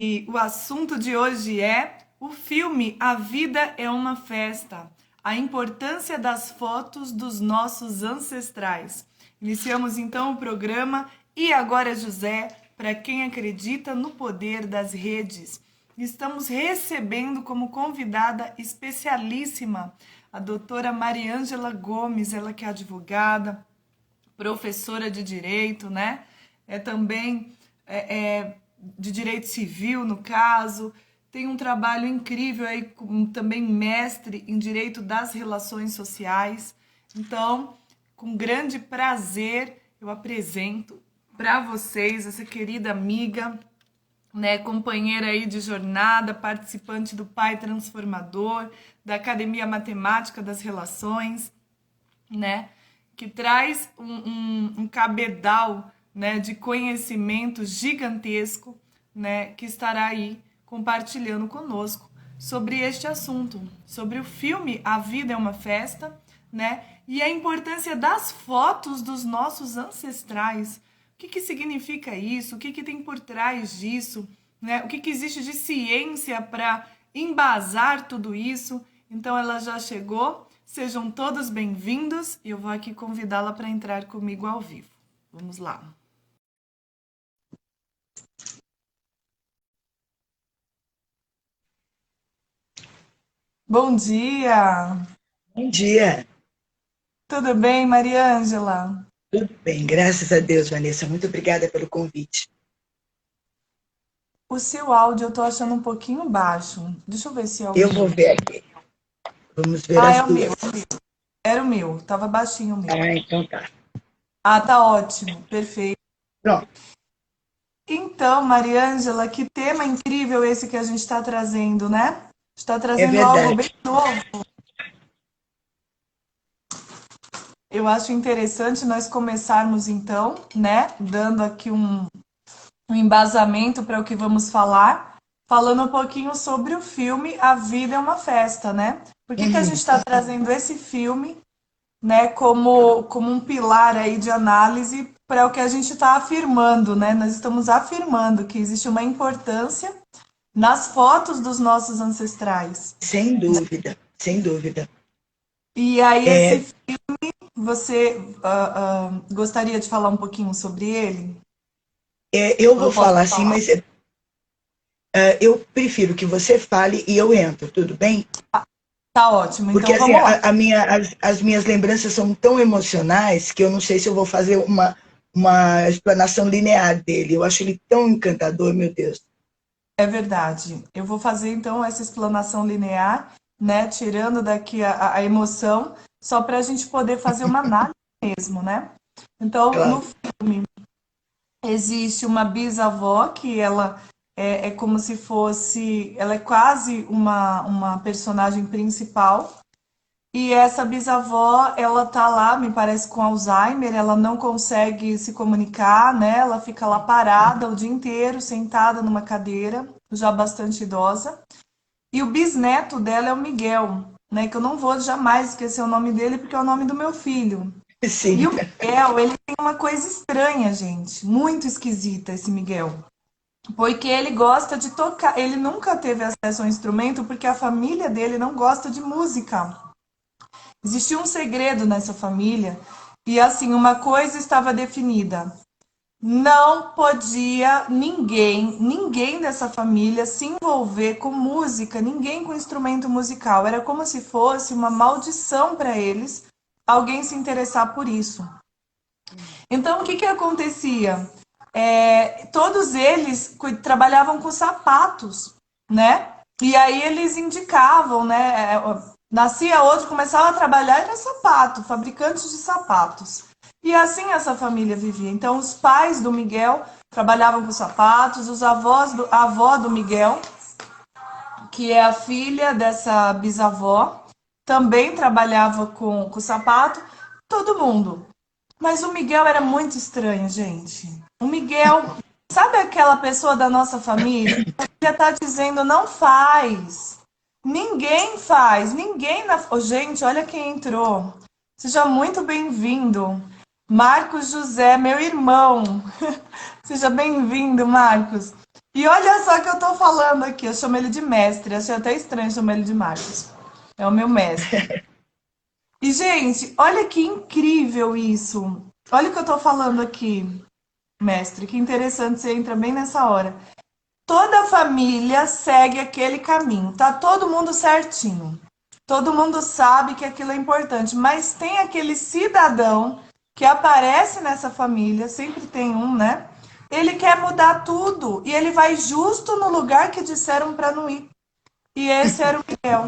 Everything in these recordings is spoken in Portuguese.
E o assunto de hoje é o filme A Vida é uma Festa, a importância das fotos dos nossos ancestrais. Iniciamos então o programa E Agora José, para quem acredita no poder das redes. Estamos recebendo como convidada especialíssima a doutora Mariângela Gomes, ela que é advogada, professora de direito, né? É também de direito civil, no caso. Tem um trabalho incrível aí, também mestre em direito das relações sociais. Então, com grande prazer, eu apresento para vocês essa querida amiga, né, companheira aí de jornada, participante do Pai Transformador, da Academia Matemática das Relações, né, que traz um cabedal, né, de conhecimento gigantesco, né, que estará aí compartilhando conosco sobre este assunto, sobre o filme A Vida é uma Festa, né, e a importância das fotos dos nossos ancestrais. O que significa isso? O que tem por trás disso? Né? O que existe de ciência para embasar tudo isso? Então ela já chegou. Sejam todos bem-vindos e eu vou aqui convidá-la para entrar comigo ao vivo. Vamos lá. Bom dia! Bom dia, Tudo bem, Mariângela? tudo bem, graças a Deus, Vanessa. Muito obrigada pelo convite. O seu áudio eu tô achando um pouquinho baixo. Deixa eu ver se é o Eu vou meu. ver aqui, vamos ver Ah, as é o meu. duas. Era o meu. Tava baixinho o meu. Ah, então tá. Ah, tá ótimo. Perfeito. Pronto, Então, Mariângela, que tema incrível esse que a gente está trazendo, né? Está é trazendo algo bem verdade. novo. Eu acho interessante nós começarmos então, né? Dando aqui um embasamento para o que vamos falar, falando um pouquinho sobre o filme A Vida é uma Festa, né? Por que a gente Uhum. está trazendo esse filme, né, como um pilar aí de análise para o que a gente está afirmando, né? Nós estamos afirmando que existe uma importância nas fotos dos nossos ancestrais. Sem dúvida, sem dúvida. E aí, esse É, filme, você gostaria de falar um pouquinho sobre ele? eu Ou vou eu posso falar assim, falar? mas eu prefiro que você fale e eu entro, tudo bem? Tá ótimo, Porque então assim, vamos lá. as minhas lembranças são tão emocionais que eu não sei se eu vou fazer uma explanação linear dele. Eu acho ele tão encantador, meu Deus. É verdade. Eu vou fazer então essa explanação linear, né? Tirando daqui a emoção, só para a gente poder fazer uma análise mesmo, né? Então, no Claro. filme existe uma bisavó que ela é como se fosse, ela é quase uma personagem principal. E essa bisavó, ela tá lá, me parece com Alzheimer, ela não consegue se comunicar, né? Ela fica lá parada o dia inteiro, sentada numa cadeira, já bastante idosa. E o bisneto dela é o Miguel, né? Que eu não vou jamais esquecer o nome dele, porque é o nome do meu filho. E Sim, o Miguel, ele tem uma coisa estranha, gente, muito esquisita esse Miguel. Porque ele gosta de tocar, ele nunca teve acesso ao instrumento porque a família dele não gosta de música. Existia um segredo nessa família e assim, uma coisa estava definida. Não podia ninguém dessa família se envolver com música, ninguém com instrumento musical. Era como se fosse uma maldição para eles alguém se interessar por isso. Então, o que acontecia? Todos eles trabalhavam com sapatos, né? E aí eles indicavam, né? Nascia outro, começava a trabalhar era sapato, fabricantes de sapatos. E assim essa família vivia. Então, os pais do Miguel trabalhavam com sapatos, a avó do Miguel, que é a filha dessa bisavó, também trabalhava com sapato, todo mundo. Mas o Miguel era muito estranho, gente. O Miguel, sabe aquela pessoa da nossa família? A família tá dizendo não faz. Ninguém faz, ninguém na. Oh, gente, olha quem entrou. Seja muito bem-vindo. Marcos José, meu irmão. Seja bem-vindo, Marcos. E olha só que eu tô falando aqui, eu chamo ele de mestre, achei até estranho chamar ele de Marcos. É o meu mestre. E, gente, olha que incrível isso. Olha o que eu tô falando aqui, mestre, que interessante, você entra bem nessa hora. Toda a família segue aquele caminho, tá todo mundo certinho. Todo mundo sabe que aquilo é importante, mas tem aquele cidadão que aparece nessa família, sempre tem um, né? Ele quer mudar tudo e ele vai justo no lugar que disseram para não ir. E esse era o Miguel.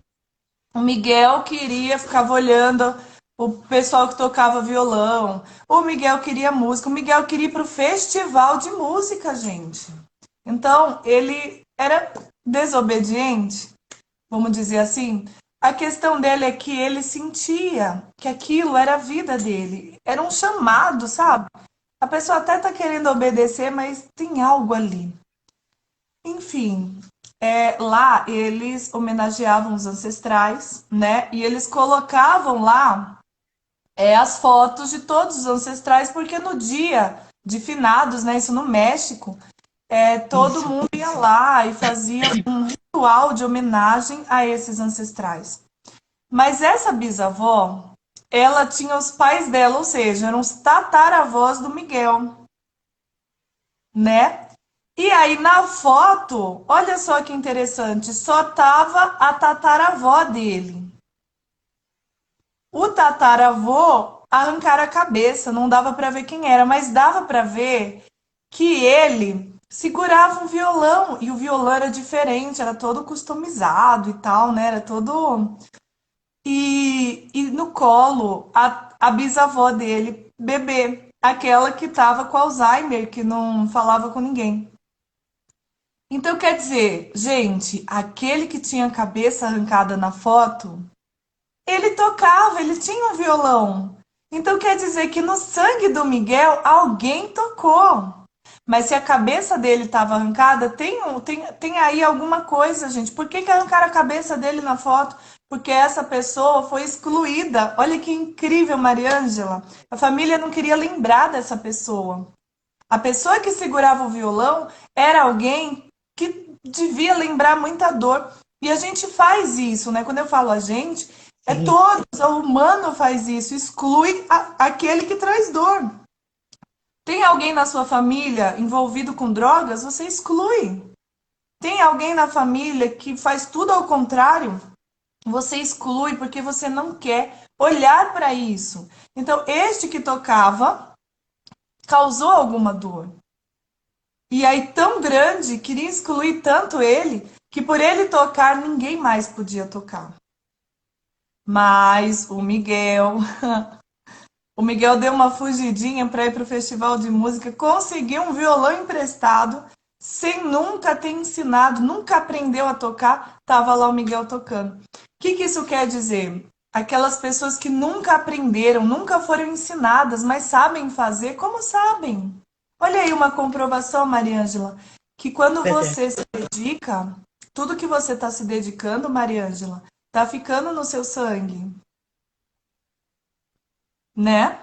O Miguel queria, ficava olhando o pessoal que tocava violão. O Miguel queria música. O Miguel queria ir para o festival de música, gente. Então, ele era desobediente, vamos dizer assim. A questão dele é que ele sentia que aquilo era a vida dele. Era um chamado, sabe? A pessoa até tá querendo obedecer, mas tem algo ali. Enfim, lá eles homenageavam os ancestrais, né? E eles colocavam lá as fotos de todos os ancestrais, porque no dia de finados, né? Isso no México, todo Isso. mundo ia lá e fazia um ritual de homenagem a esses ancestrais. Mas essa bisavó, ela tinha os pais dela, ou seja, eram os tataravós do Miguel, né? E aí na foto, olha só que interessante, só tava a tataravó dele. O tataravô arrancaram a cabeça, não dava para ver quem era, mas dava para ver que ele segurava um violão e o violão era diferente, era todo customizado e tal, né? Era todo. E no colo, a bisavó dele, bebê, aquela que estava com Alzheimer, que não falava com ninguém. Então, quer dizer, gente, aquele que tinha a cabeça arrancada na foto, ele tocava, ele tinha um violão. Então, quer dizer que no sangue do Miguel, alguém tocou. Mas se a cabeça dele estava arrancada, tem aí alguma coisa, gente. Por que arrancaram a cabeça dele na foto? Porque essa pessoa foi excluída. Olha que incrível, Mariângela. A família não queria lembrar dessa pessoa. A pessoa que segurava o violão era alguém que devia lembrar muita dor. E a gente faz isso, né? Quando eu falo a gente, Sim. todos, o humano faz isso, exclui aquele que traz dor. Tem alguém na sua família envolvido com drogas? Você exclui. Tem alguém na família que faz tudo ao contrário? Você exclui porque você não quer olhar para isso. Então, este que tocava causou alguma dor. E aí, tão grande, queria excluir tanto ele, que por ele tocar, ninguém mais podia tocar. Mas o Miguel, o Miguel deu uma fugidinha para ir para o festival de música, conseguiu um violão emprestado, sem nunca ter ensinado, nunca aprendeu a tocar, tava lá o Miguel tocando. O que isso quer dizer? Aquelas pessoas que nunca aprenderam, nunca foram ensinadas, mas sabem fazer, como sabem? Olha aí uma comprovação, Mariângela, que quando Verdade. você se dedica, tudo que você está se dedicando, Mariângela, está ficando no seu sangue, né?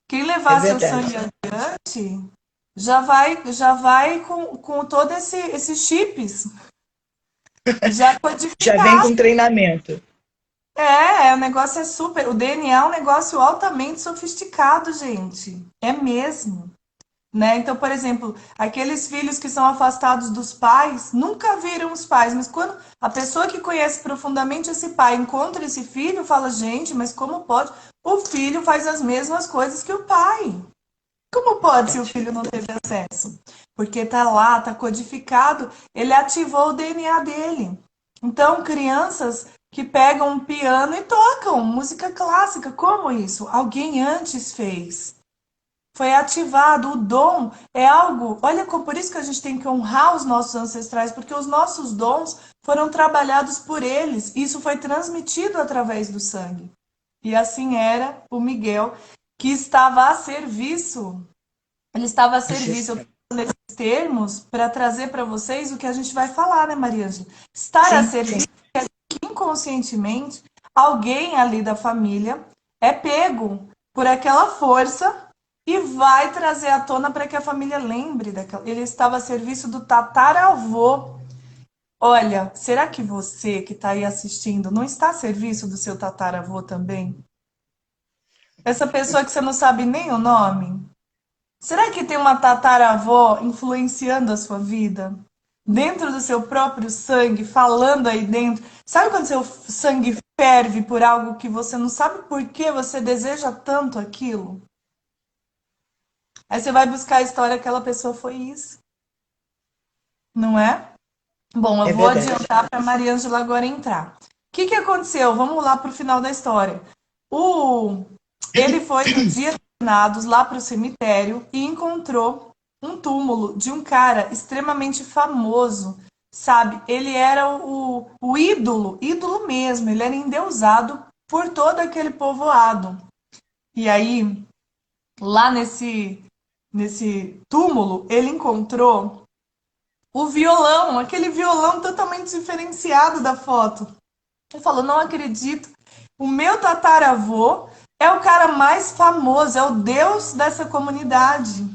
Quem É levar seu verdade. sangue adiante já vai com todo esses chips já Já vem codificados. com treinamento. O negócio é super. O DNA é um negócio altamente sofisticado, gente. É mesmo. Né? Então, por exemplo, aqueles filhos que são afastados dos pais nunca viram os pais, mas quando a pessoa que conhece profundamente esse pai encontra esse filho, fala: gente, mas como pode? O filho faz as mesmas coisas que o pai. Como pode se o Verdade. filho não teve acesso? Porque tá lá, tá codificado, ele ativou o DNA dele. Então, crianças que pegam um piano e tocam música clássica, como isso? Alguém antes fez. Foi ativado, o dom é algo. Olha, por isso que a gente tem que honrar os nossos ancestrais, porque os nossos dons foram trabalhados por eles. Isso foi transmitido através do sangue. E assim era o Miguel, que estava a serviço. Ele estava a serviço. Eu Ancestral. estou usando esses termos para trazer para vocês o que a gente vai falar, né, Mariângela? Estar a Sim, sim. serviço, inconscientemente, alguém ali da família é pego por aquela força e vai trazer à tona para que a família lembre daquela. Ele estava a serviço do tataravô. Olha, será que você que está aí assistindo não está a serviço do seu tataravô também? Essa pessoa que você não sabe nem o nome? Será que tem uma tataravó influenciando a sua vida? Dentro do seu próprio sangue, falando aí dentro. Sabe quando seu sangue ferve por algo que você não sabe por que você deseja tanto aquilo? Aí você vai buscar a história, aquela pessoa foi isso, não é? Bom, eu É vou verdade. adiantar para a Mariângela agora entrar. O que que aconteceu? Vamos lá para o final da história. O... Ele foi no dia de finados lá para o cemitério e encontrou um túmulo de um cara extremamente famoso, sabe? Ele era o ídolo, ídolo mesmo, ele era endeusado por todo aquele povoado. E aí, lá nesse túmulo, ele encontrou o violão, aquele violão totalmente diferenciado da foto. Ele falou: não acredito, o meu tataravô é o cara mais famoso, é o deus dessa comunidade.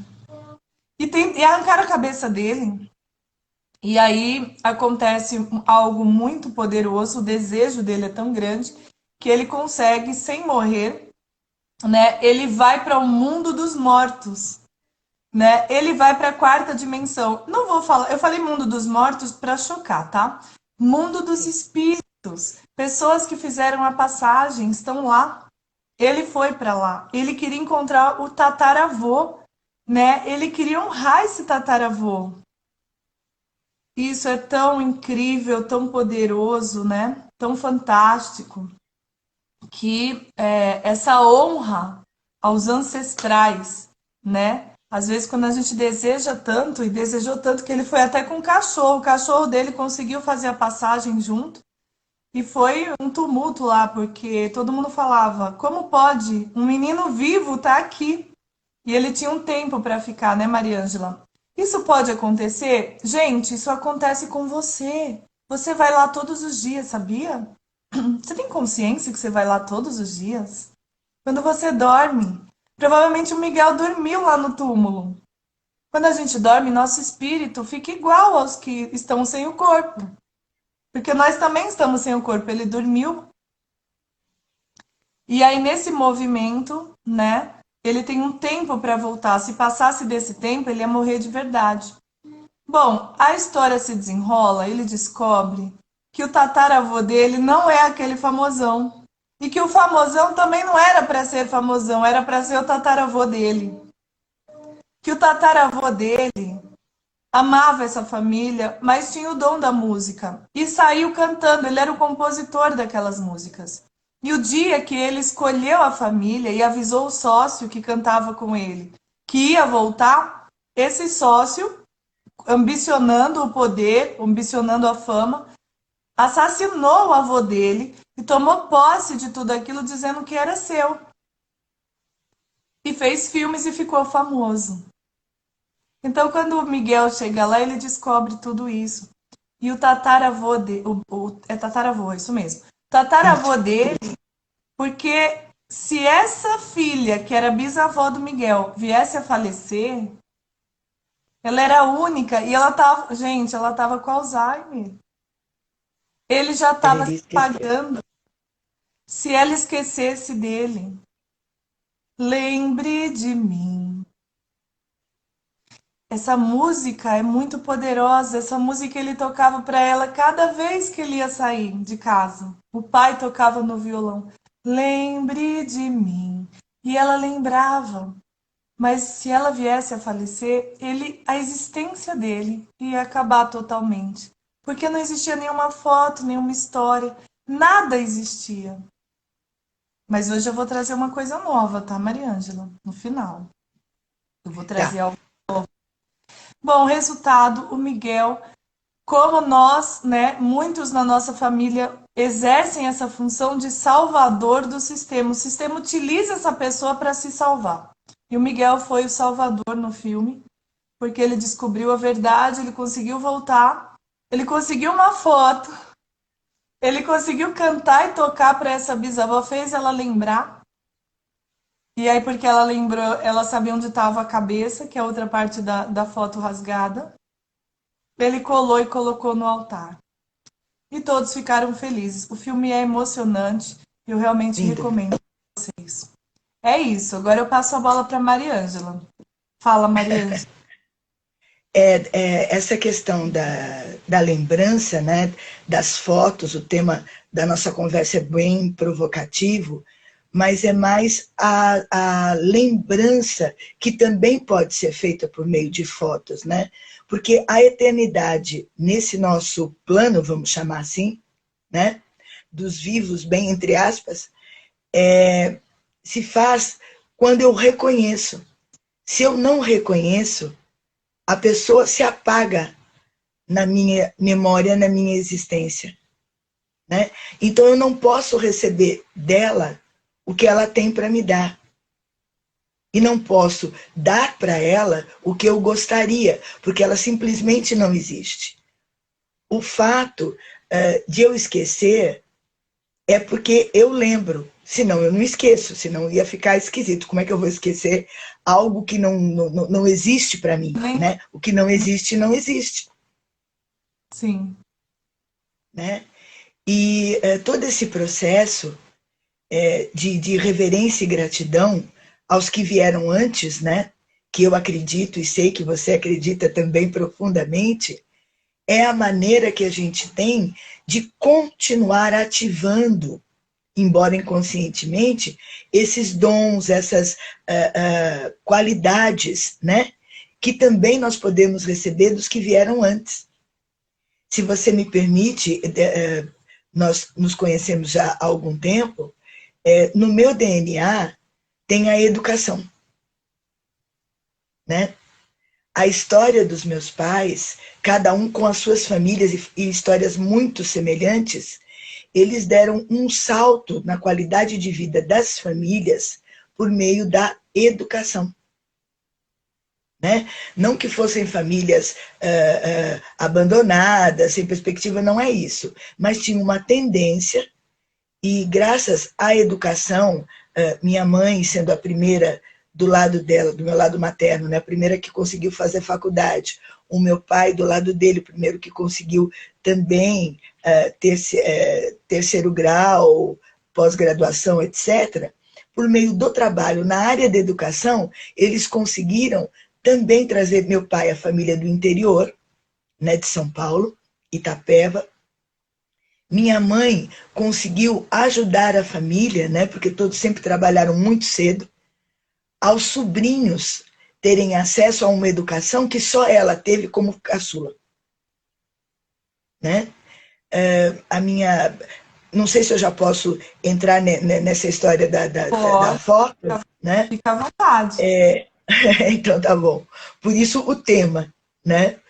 E arrancaram a cabeça dele. E aí acontece algo muito poderoso, o desejo dele é tão grande que ele consegue, sem morrer, né? Ele vai para o mundo dos mortos, né? Ele vai para a quarta dimensão. Não vou falar, eu falei mundo dos mortos para chocar, tá? Mundo dos espíritos. Pessoas que fizeram a passagem estão lá. Ele foi para lá. Ele queria encontrar o tataravô, né? Ele queria honrar esse tataravô. Isso é tão incrível, tão poderoso, né? Tão fantástico que essa honra aos ancestrais, né? Às vezes, quando a gente deseja tanto, e desejou tanto que ele foi até com o cachorro dele conseguiu fazer a passagem junto, e foi um tumulto lá, porque todo mundo falava: como pode um menino vivo estar aqui? E ele tinha um tempo para ficar, né, Mariângela? Isso pode acontecer? Gente, isso acontece com você. Você vai lá todos os dias, sabia? Você tem consciência que você vai lá todos os dias? Quando você dorme. Provavelmente o Miguel dormiu lá no túmulo. Quando a gente dorme, nosso espírito fica igual aos que estão sem o corpo. Porque nós também estamos sem o corpo. Ele dormiu. E aí, nesse movimento, né? Ele tem um tempo para voltar. Se passasse desse tempo, ele ia morrer de verdade. Bom, a história se desenrola, ele descobre que o tataravô dele não é aquele famosão. E que o famosão também não era para ser famosão, era para ser o tataravô dele. Que o tataravô dele amava essa família, mas tinha o dom da música. E saiu cantando, ele era o compositor daquelas músicas. E o dia que ele escolheu a família e avisou o sócio que cantava com ele que ia voltar, esse sócio, ambicionando o poder, ambicionando a fama, assassinou o avô dele e tomou posse de tudo aquilo dizendo que era seu. E fez filmes e ficou famoso. Então, quando o Miguel chega lá, ele descobre tudo isso. E o tataravô dele, é tataravô, é isso mesmo. O tataravô dele, porque se essa filha, que era bisavó do Miguel, viesse a falecer, ela era única e ela tava, gente, ela tava com Alzheimer. Ele já Ela estava iria se esquecer. pagando. Se ela esquecesse dele, lembre de mim. Essa música é muito poderosa. Essa música ele tocava para ela cada vez que ele ia sair de casa. O pai tocava no violão. Lembre de mim. E ela lembrava. Mas se ela viesse a falecer, a existência dele ia acabar totalmente. Porque não existia nenhuma foto, nenhuma história. Nada existia. Mas hoje eu vou trazer uma coisa nova, tá, Mariângela? No final. Eu vou trazer Tá. algo. Bom, resultado, o Miguel, como nós, né, muitos na nossa família exercem essa função de salvador do sistema. O sistema utiliza essa pessoa para se salvar. E o Miguel foi o salvador no filme, porque ele descobriu a verdade, ele conseguiu voltar, ele conseguiu uma foto, ele conseguiu cantar e tocar para essa bisavó, fez ela lembrar. E aí, porque ela lembrou, ela sabia onde estava a cabeça, que é a outra parte da foto rasgada. Ele colou e colocou no altar. E todos ficaram felizes. O filme é emocionante. Eu realmente Lindo. recomendo a vocês. É isso. Agora eu passo a bola para Mariângela. Fala, Mariângela. Essa questão da lembrança, né, das fotos, o tema da nossa conversa é bem provocativo, mas é mais a lembrança que também pode ser feita por meio de fotos, né? Porque a eternidade nesse nosso plano, vamos chamar assim, né, dos vivos, bem entre aspas, se faz quando eu reconheço. Se eu não reconheço, a pessoa se apaga na minha memória, na minha existência, né? Então eu não posso receber dela o que ela tem para me dar. E não posso dar para ela o que eu gostaria, porque ela simplesmente não existe. O fato de eu esquecer é porque eu lembro, senão eu não esqueço, senão ia ficar esquisito. Como é que eu vou esquecer algo que não existe para mim, Nem... né? O que não existe, não existe. Sim. Né? E todo esse processo de reverência e gratidão aos que vieram antes, né? Que eu acredito e sei que você acredita também profundamente, é a maneira que a gente tem de continuar ativando, embora inconscientemente, esses dons, essas qualidades, né? Que também nós podemos receber dos que vieram antes. Se você me permite, nós nos conhecemos já há algum tempo, no meu DNA tem a educação, né? A história dos meus pais, cada um com as suas famílias e histórias muito semelhantes, eles deram um salto na qualidade de vida das famílias por meio da educação. Né? Não que fossem famílias abandonadas, sem perspectiva, não é isso, mas tinha uma tendência, e graças à educação, minha mãe sendo a primeira do lado dela, do meu lado materno, né, a primeira que conseguiu fazer faculdade, o meu pai do lado dele, o primeiro que conseguiu também terceiro grau, pós-graduação, etc., por meio do trabalho na área da educação, eles conseguiram também trazer meu pai, a família do interior, né, de São Paulo, Itapeva. Minha mãe conseguiu ajudar a família, né, porque todos sempre trabalharam muito cedo, aos sobrinhos terem acesso a uma educação que só ela teve como caçula. Né? A minha... Não sei se eu já posso entrar nessa história da foto. Né? Fica à vontade. Então tá bom. Por isso o tema, né?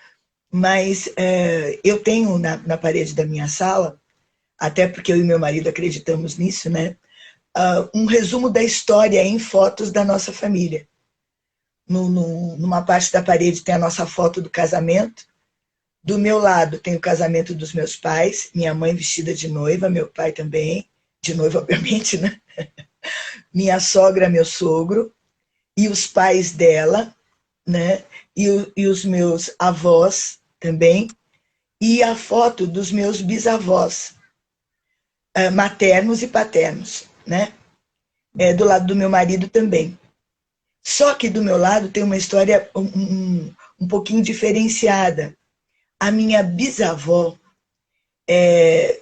Mas eu tenho na parede da minha sala, até porque eu e meu marido acreditamos nisso, né? Um resumo da história em fotos da nossa família. Numa parte da parede tem a nossa foto do casamento. Do meu lado tem o casamento dos meus pais, minha mãe vestida de noiva, meu pai também, de noiva, obviamente, né? Minha sogra, meu sogro, e os pais dela, né? E os meus avós também, e a foto dos meus bisavós, maternos e paternos, né? Do lado do meu marido também. Só que do meu lado tem uma história um pouquinho diferenciada. A minha bisavó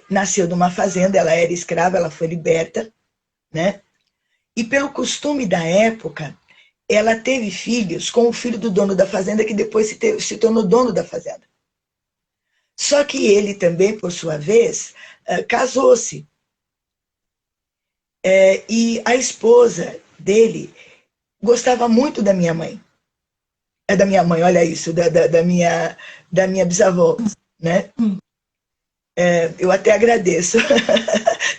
nasceu numa fazenda, ela era escrava, ela foi liberta, né? E pelo costume da época, ela teve filhos com o filho do dono da fazenda, que depois se tornou dono da fazenda. Só que ele também, por sua vez, casou-se. E a esposa dele gostava muito da minha mãe. Da minha mãe, olha isso, da minha bisavó, né? Eu até agradeço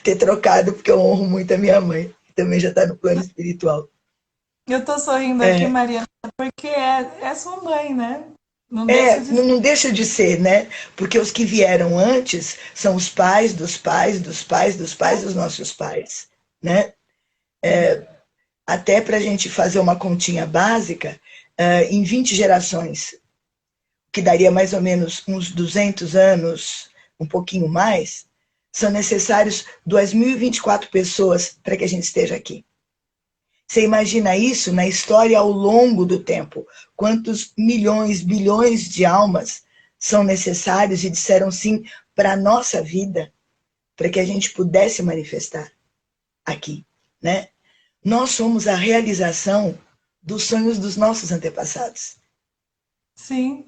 ter trocado, porque eu honro muito a minha mãe, que também já está no plano espiritual. Eu tô sorrindo aqui, Mariana, porque é sua mãe, né? Não deixa de ser. Não deixa de ser, né? Porque os que vieram antes são os pais dos pais dos pais dos pais dos nossos pais, né? até para a gente fazer uma continha básica, em 20 gerações, que daria mais ou menos uns 200 anos, um pouquinho mais, são necessários 2.024 pessoas para que a gente esteja aqui. Você imagina isso na história ao longo do tempo? Quantos milhões, bilhões de almas são necessários e disseram sim para a nossa vida, para que a gente pudesse manifestar aqui, né? Nós somos a realização dos sonhos dos nossos antepassados. Sim.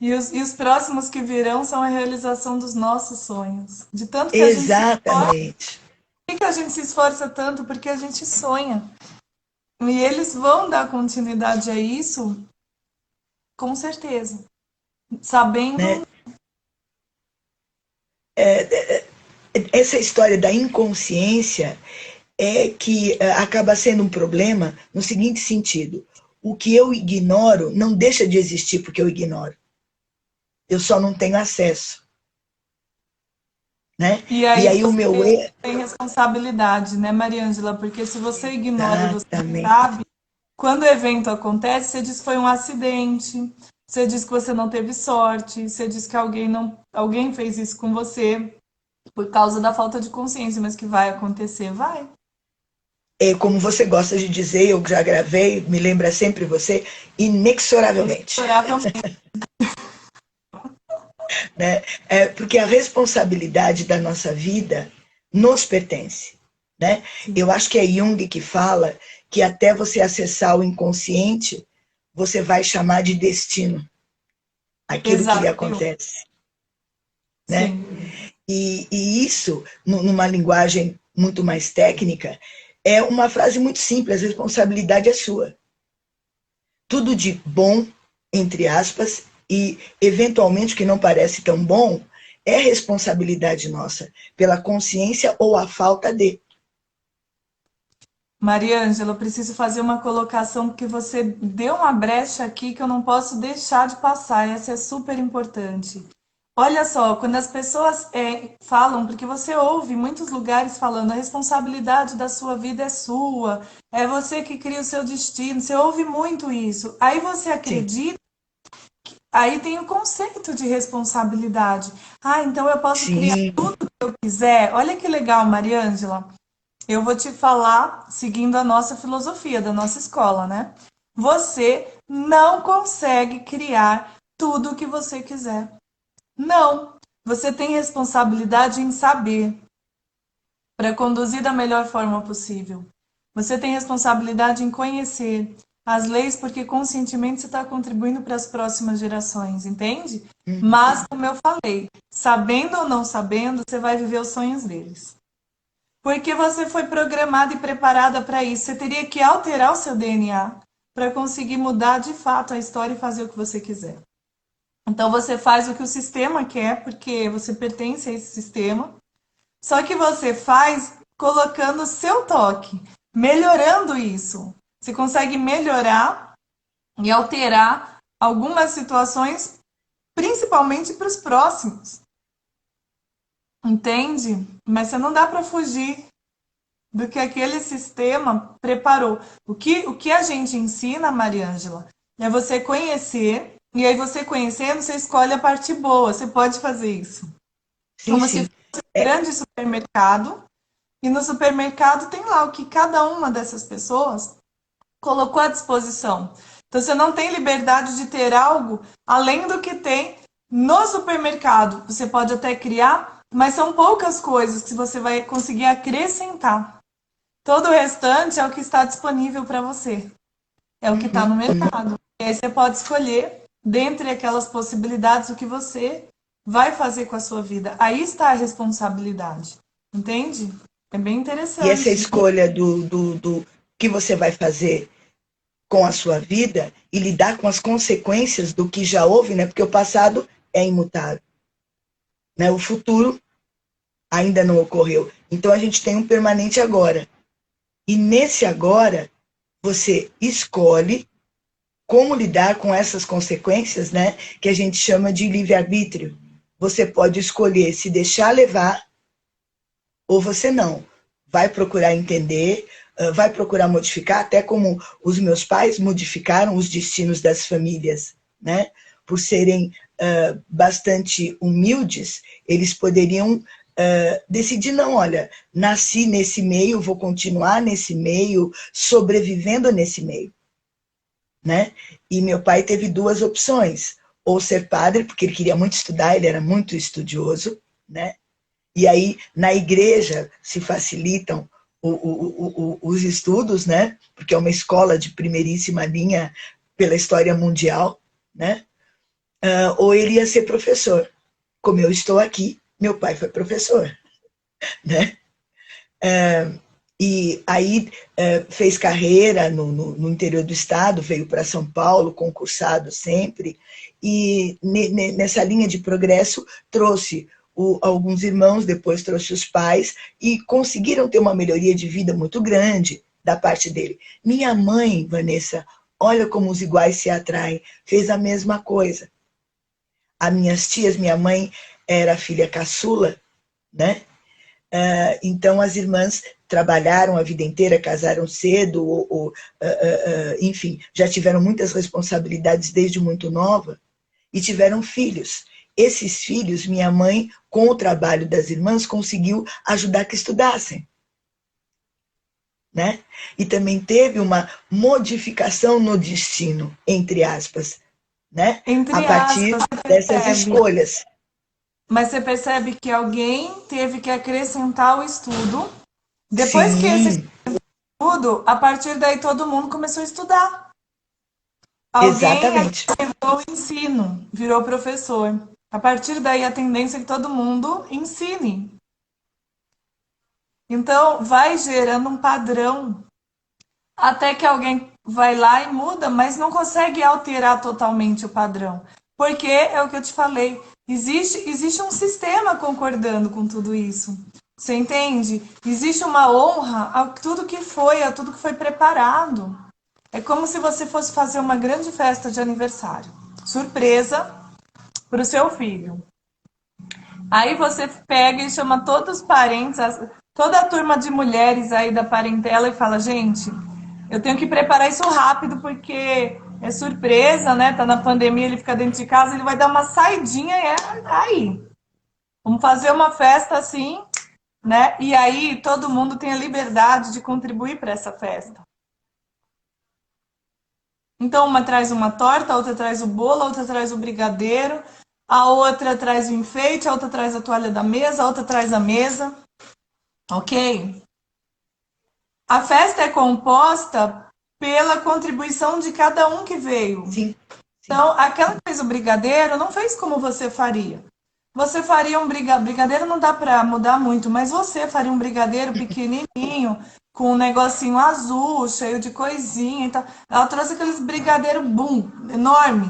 E os próximos que virão são a realização dos nossos sonhos. De tanto que a gente se esforça, Exatamente. por que a gente se esforça tanto? Porque a gente sonha. E eles vão dar continuidade a isso, com certeza. Sabendo. Né? Essa história da inconsciência é que acaba sendo um problema no seguinte sentido: o que eu ignoro não deixa de existir porque eu ignoro. Eu só não tenho acesso. Né? E aí o meu você erro. tem responsabilidade, né, Mariângela? Porque se você ignora e você não Exatamente. sabe, quando o evento acontece, você diz que foi um acidente, você diz que você não teve sorte, você diz que alguém fez isso com você por causa da falta de consciência, mas que vai acontecer, vai. Como você gosta de dizer, eu já gravei, me lembra sempre você, inexoravelmente. Inexoravelmente. Né? Porque a responsabilidade da nossa vida nos pertence. Né? Eu acho que é Jung que fala que até você acessar o inconsciente, você vai chamar de destino aquilo que lhe Exato. acontece. Né? Sim. E isso, numa linguagem muito mais técnica, é uma frase muito simples: a responsabilidade é sua. Tudo de bom, entre aspas, e eventualmente o que não parece tão bom, é responsabilidade nossa, pela consciência ou a falta de. Mariângela, eu preciso fazer uma colocação porque você deu uma brecha aqui que eu não posso deixar de passar. Essa é super importante. Olha só, quando as pessoas falam, porque você ouve muitos lugares falando a responsabilidade da sua vida é sua, é você que cria o seu destino, você ouve muito isso. Aí você Sim. acredita, aí tem o conceito de responsabilidade. Ah, então eu posso criar Sim. tudo que eu quiser. Olha que legal, Mariângela. Eu vou te falar seguindo a nossa filosofia da nossa escola, né? Você não consegue criar tudo o que você quiser. Não. Você tem responsabilidade em saber para conduzir da melhor forma possível. Você tem responsabilidade em conhecer as leis porque conscientemente você está contribuindo para as próximas gerações, entende? Mas, como eu falei, sabendo ou não sabendo, você vai viver os sonhos deles. Porque você foi programada e preparada para isso. Você teria que alterar o seu DNA para conseguir mudar de fato a história e fazer o que você quiser. Então você faz o que o sistema quer, porque você pertence a esse sistema. Só que você faz colocando o seu toque, melhorando isso. Você consegue melhorar e alterar algumas situações, principalmente para os próximos. Entende? Mas você não dá para fugir do que aquele sistema preparou. O que a gente ensina, Mariângela, é você conhecer, e aí você conhecendo, você escolhe a parte boa. Você pode fazer isso. Sim, Como se sim. fosse um grande supermercado, e no supermercado tem lá o que cada uma dessas pessoas colocou à disposição. Então você não tem liberdade de ter algo além do que tem no supermercado. Você pode até criar, mas são poucas coisas que você vai conseguir acrescentar. Todo o restante é o que está disponível para você. É o que está no mercado. E aí você pode escolher, dentre aquelas possibilidades, o que você vai fazer com a sua vida. Aí está a responsabilidade. Entende? É bem E essa interessante. escolha do que você vai fazer com a sua vida e lidar com as consequências do que já houve, né? Porque o passado é imutável, né? O futuro ainda não ocorreu. Então a gente tem um permanente agora. E nesse agora, você escolhe como lidar com essas consequências, né? Que a gente chama de livre-arbítrio. Você pode escolher se deixar levar ou você não. Vai procurar entender, vai procurar modificar, até como os meus pais modificaram os destinos das famílias, né? Por serem bastante humildes, eles poderiam decidir, não, olha, nasci nesse meio, vou continuar nesse meio, sobrevivendo nesse meio, né? E meu pai teve duas opções, ou ser padre, porque ele queria muito estudar, ele era muito estudioso, né? E aí, na igreja, se facilitam os estudos, né? Porque é uma escola de primeiríssima linha pela história mundial, né? Ou ele ia ser professor. Como eu estou aqui, meu pai foi professor, né? E aí fez carreira no interior do estado, veio para São Paulo, concursado sempre, e nessa linha de progresso trouxe alguns irmãos, depois trouxe os pais, e conseguiram ter uma melhoria de vida muito grande da parte dele. Minha mãe, Vanessa, olha como os iguais se atraem, fez a mesma coisa. As minhas tias, minha mãe era filha caçula, né? Então as irmãs trabalharam a vida inteira, casaram cedo, enfim, já tiveram muitas responsabilidades desde muito nova e tiveram filhos. Esses filhos, minha mãe, com o trabalho das irmãs, conseguiu ajudar que estudassem. Né? E também teve uma modificação no destino, entre aspas, né? A Entre partir aspas, dessas escolhas. mas você percebe que alguém teve que acrescentar o estudo. Depois que esse Sim, estudo, a partir daí todo mundo começou a estudar. Alguém exatamente. acrescentou o ensino, virou professor. A partir daí a tendência é que todo mundo ensine. Então vai gerando um padrão até que alguém vai lá e muda, mas não consegue alterar totalmente o padrão. Porque é o que eu te falei, existe um sistema concordando com tudo isso. Você entende? Existe uma honra a tudo que foi, a tudo que foi preparado. É como se você fosse fazer uma grande festa de aniversário, surpresa para o seu filho. Aí você pega e chama todos os parentes, toda a turma de mulheres aí da parentela e fala, gente, eu tenho que preparar isso rápido porque é surpresa, né? Tá na pandemia, ele fica dentro de casa, ele vai dar uma saidinha e é aí. Vamos fazer uma festa assim, né? E aí todo mundo tem a liberdade de contribuir para essa festa. Então uma traz uma torta, a outra traz o bolo, a outra traz o brigadeiro, a outra traz o enfeite, a outra traz a toalha da mesa, a outra traz a mesa. Ok? A festa é composta pela contribuição de cada um que veio. Sim, sim. Então, aquela que fez o brigadeiro não fez como você faria. Você faria um brigadeiro, não dá para mudar muito, mas você faria um brigadeiro pequenininho, com um negocinho azul, cheio de coisinha e tal. Ela trouxe aqueles brigadeiro boom, enorme.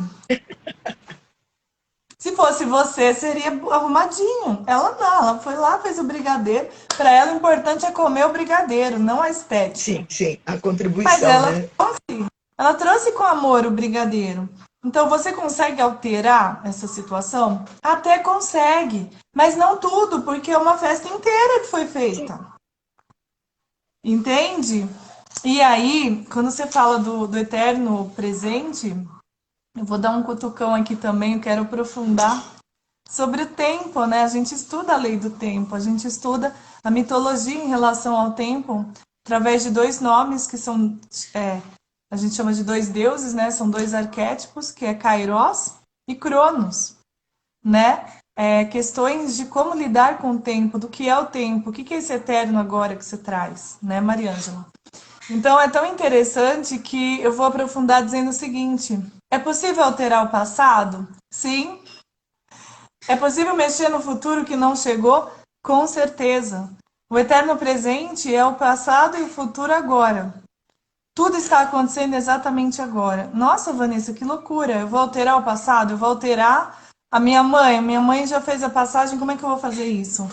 Se fosse você, seria arrumadinho. Ela não, ela foi lá, fez o brigadeiro. Para ela, o importante é comer o brigadeiro, não a estética. Sim, sim, a Mas contribuição, né? ela trouxe com amor o brigadeiro. Então, você consegue alterar essa situação? Até consegue, mas não tudo, porque é uma festa inteira que foi feita. Entende? E aí, quando você fala do eterno presente, eu vou dar um cutucão aqui também, eu quero aprofundar sobre o tempo, né? A gente estuda a lei do tempo, a gente estuda a mitologia em relação ao tempo através de dois nomes que são, a gente chama de dois deuses, né? São dois arquétipos, que é Kairos e Cronos, né? Questões de como lidar com o tempo, do que é o tempo, o que é esse eterno agora que você traz, né, Mariângela? Então é tão interessante que eu vou aprofundar dizendo o seguinte: é possível alterar o passado? Sim. É possível mexer no futuro que não chegou? Com certeza. O eterno presente é o passado e o futuro agora. Tudo está acontecendo exatamente agora. Nossa, Vanessa, que loucura. Eu vou alterar o passado? Eu vou alterar a minha mãe. Minha mãe já fez a passagem, como é que eu vou fazer isso?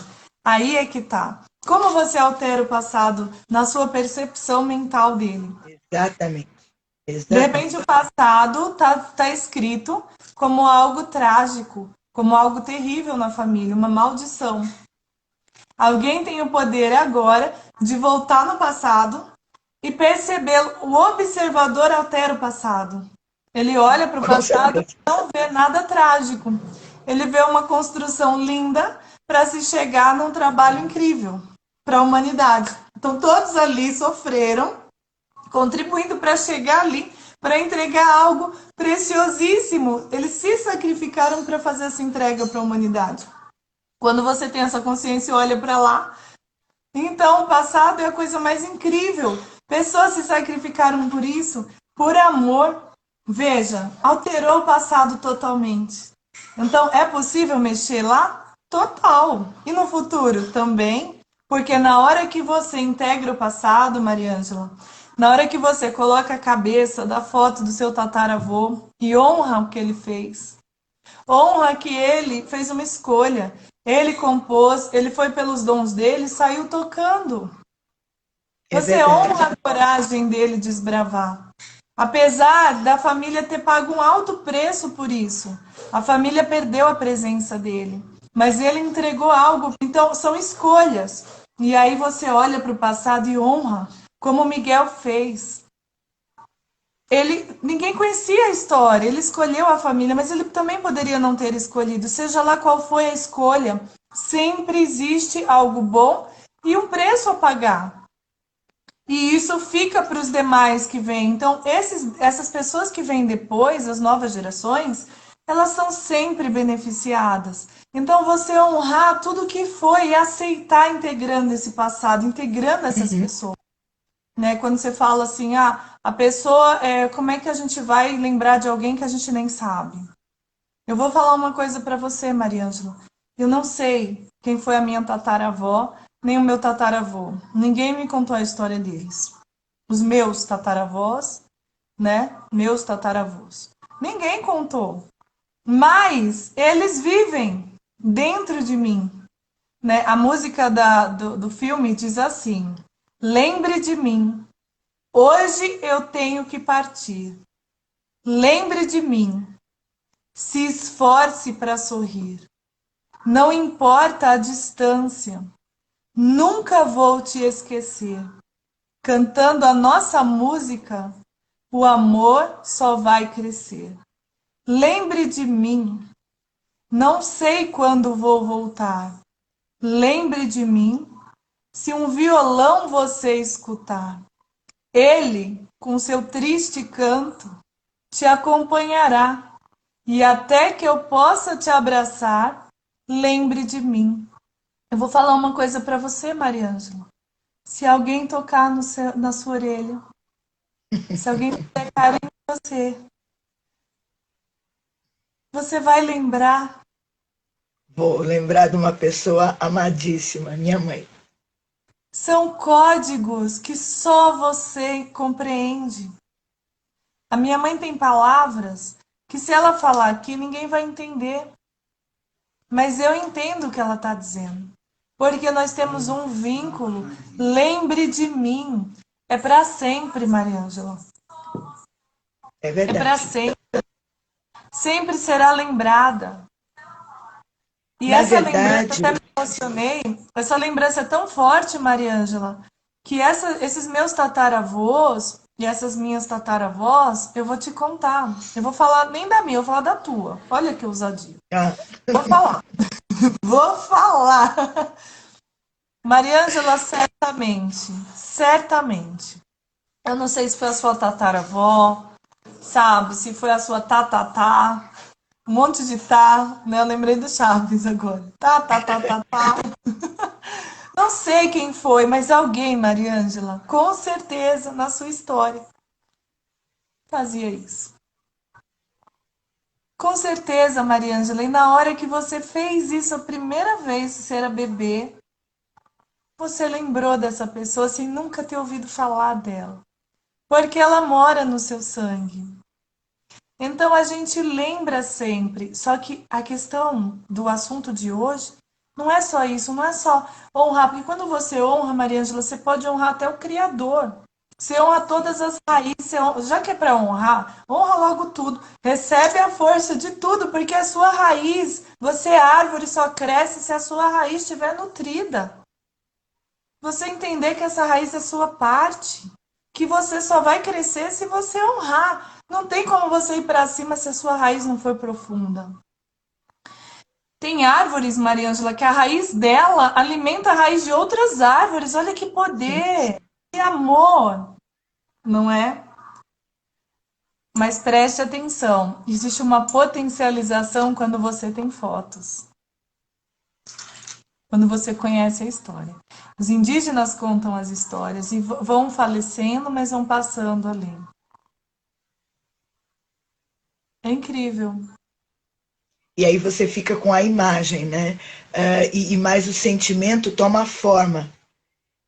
Aí é que tá. Como você altera o passado na sua percepção mental dele? Exatamente, De exatamente. repente, o passado tá escrito como algo trágico, como algo terrível na família, uma maldição. Alguém tem o poder agora de voltar no passado e percebê-lo. O observador altera o passado. Ele olha para o Com passado certeza. e não vê nada trágico. Ele vê uma construção linda para se chegar num trabalho incrível para a humanidade. Então, todos ali sofreram, contribuindo para chegar ali, para entregar algo preciosíssimo. Eles se sacrificaram para fazer essa entrega para a humanidade. Quando você tem essa consciência e olha para lá, então o passado é a coisa mais incrível. Pessoas se sacrificaram por isso, por amor. Veja, alterou o passado totalmente. Então, é possível mexer lá? Total. E no futuro também? Porque na hora que você integra o passado, Mariângela, na hora que você coloca a cabeça da foto do seu tataravô e honra o que ele fez, honra que ele fez uma escolha, ele compôs, ele foi pelos dons dele e saiu tocando. É Você verdade. honra a coragem dele de desbravar. Apesar da família ter pago um alto preço por isso. A família perdeu a presença dele. Mas ele entregou algo. Então, são escolhas. E aí você olha para o passado e honra, como Miguel fez. Ninguém conhecia a história, ele escolheu a família, mas ele também poderia não ter escolhido. Seja lá qual foi a escolha, sempre existe algo bom e um preço a pagar. E isso fica para os demais que vêm. Então, essas pessoas que vêm depois, as novas gerações, elas são sempre beneficiadas. Então, você honrar tudo que foi e aceitar integrando esse passado, integrando essas Uhum. pessoas. Né? Quando você fala assim, a pessoa, como é que a gente vai lembrar de alguém que a gente nem sabe? Eu vou falar uma coisa para você, Mariângela. Eu não sei quem foi a minha tataravó, nem o meu tataravô. Ninguém me contou a história deles. Os meus tataravós, né? Meus tataravôs. Ninguém contou. Mas eles vivem dentro de mim. Né? A música do filme diz assim: lembre de mim. Hoje eu tenho que partir. Lembre de mim. Se esforce para sorrir. Não importa a distância. Nunca vou te esquecer. Cantando a nossa música, o amor só vai crescer. Lembre de mim. Não sei quando vou voltar. Lembre de mim. Se um violão você escutar, ele, com seu triste canto, te acompanhará. E até que eu possa te abraçar, lembre de mim. Eu vou falar uma coisa para você, Mariângela. Se alguém tocar na sua orelha, se alguém fizer carinho em você, você vai lembrar. Vou lembrar de uma pessoa amadíssima, minha mãe. São códigos que só você compreende. A minha mãe tem palavras que, se ela falar aqui, ninguém vai entender. Mas eu entendo o que ela está dizendo. Porque nós temos um vínculo. Lembre de mim. É para sempre, Mariângela. É É para verdade. sempre. Sempre será lembrada. E Na essa lembrança, verdade, até me emocionei, essa lembrança é tão forte, Mariângela, que esses meus tataravôs e essas minhas tataravós, eu vou te contar. Eu vou falar nem da minha, eu vou falar da tua. Olha que ousadia. ah, Vou falar. Vou falar. Mariângela, certamente, certamente. Eu não sei se foi a sua tataravó, sabe? Se foi a sua tatatá, um monte de tá, né? Eu lembrei do Chaves agora. Tá, tá, tá, tá, tá. Não sei quem foi, mas alguém, Mariângela, com certeza na sua história fazia isso. Com certeza, Mariângela. E na hora que você fez isso a primeira vez, você era bebê, você lembrou dessa pessoa sem nunca ter ouvido falar dela. Porque ela mora no seu sangue. Então a gente lembra sempre. Só que a questão do assunto de hoje não é só isso, não é só honrar. Porque quando você honra, Mariângela, você pode honrar até o Criador. Você honra todas as raízes. Já que é para honrar, honra logo tudo. Recebe a força de tudo, porque a sua raiz, você é árvore, só cresce se a sua raiz estiver nutrida. Você entender que essa raiz é sua parte, que você só vai crescer se você honrar. Não tem como você ir para cima se a sua raiz não for profunda. Tem árvores, Mariângela, que a raiz dela alimenta a raiz de outras árvores. Olha que Sim. poder, que amor, não é? Mas preste atenção, existe uma potencialização quando você tem fotos, quando você conhece a história. Os indígenas contam as histórias e vão falecendo, mas vão passando além. É incrível. E aí você fica com a imagem, né? E mais o sentimento toma forma.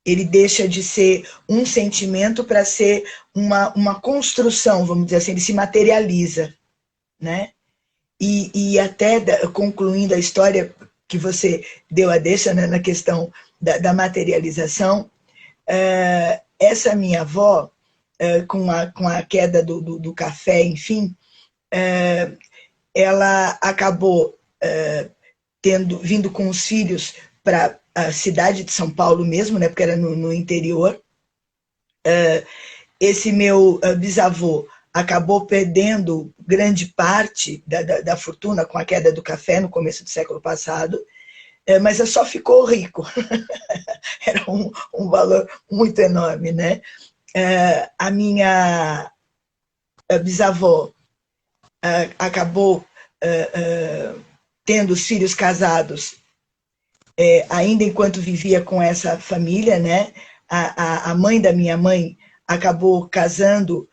Ele deixa de ser um sentimento para ser uma construção, vamos dizer assim, ele se materializa, né? E até concluindo a história que você deu a deixa, né, na questão da materialização, essa minha avó, com a queda do café, enfim, ela acabou vindo com os filhos para a cidade de São Paulo mesmo, né, porque era no interior. Esse meu bisavô acabou perdendo grande parte da fortuna com a queda do café no começo do século passado, mas só ficou rico. Era um valor muito enorme, né? A minha bisavó acabou tendo os filhos casados ainda enquanto vivia com essa família, né? A mãe da minha mãe acabou casando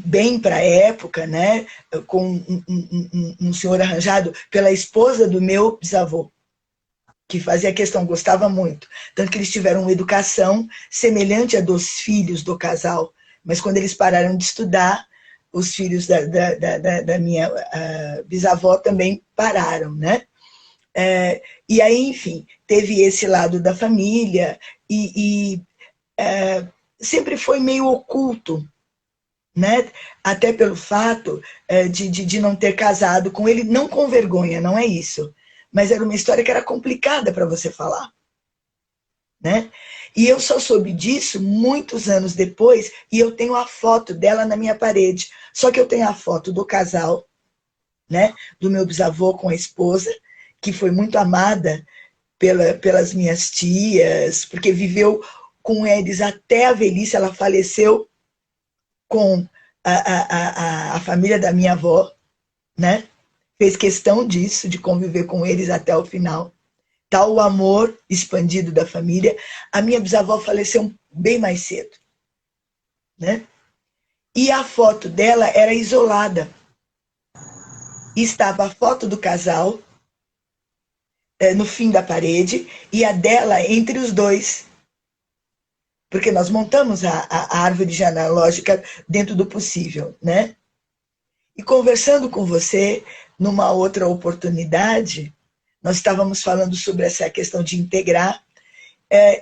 bem para a época, né? Com um senhor arranjado pela esposa do meu bisavô, que fazia questão, gostava muito. Tanto que eles tiveram uma educação semelhante à dos filhos do casal. Mas quando eles pararam de estudar, os filhos da minha bisavó também pararam, né? E aí, enfim, teve esse lado da família e sempre foi meio oculto, né? Até pelo fato de não ter casado com ele, não com vergonha, não é isso. Mas era uma história que era complicada para você falar, né? E eu só soube disso muitos anos depois, e eu tenho a foto dela na minha parede. Só que eu tenho a foto do casal, né? Do meu bisavô com a esposa, que foi muito amada pelas minhas tias, porque viveu com eles até a velhice. Ela faleceu com a família da minha avó, né? Fez questão disso, de conviver com eles até o final. Tal o amor expandido da família. A minha bisavó faleceu bem mais cedo, né? E a foto dela era isolada. Estava a foto do casal no fim da parede e a dela entre os dois. Porque nós montamos a árvore genealógica dentro do possível, né? E conversando com você, numa outra oportunidade, nós estávamos falando sobre essa questão de integrar.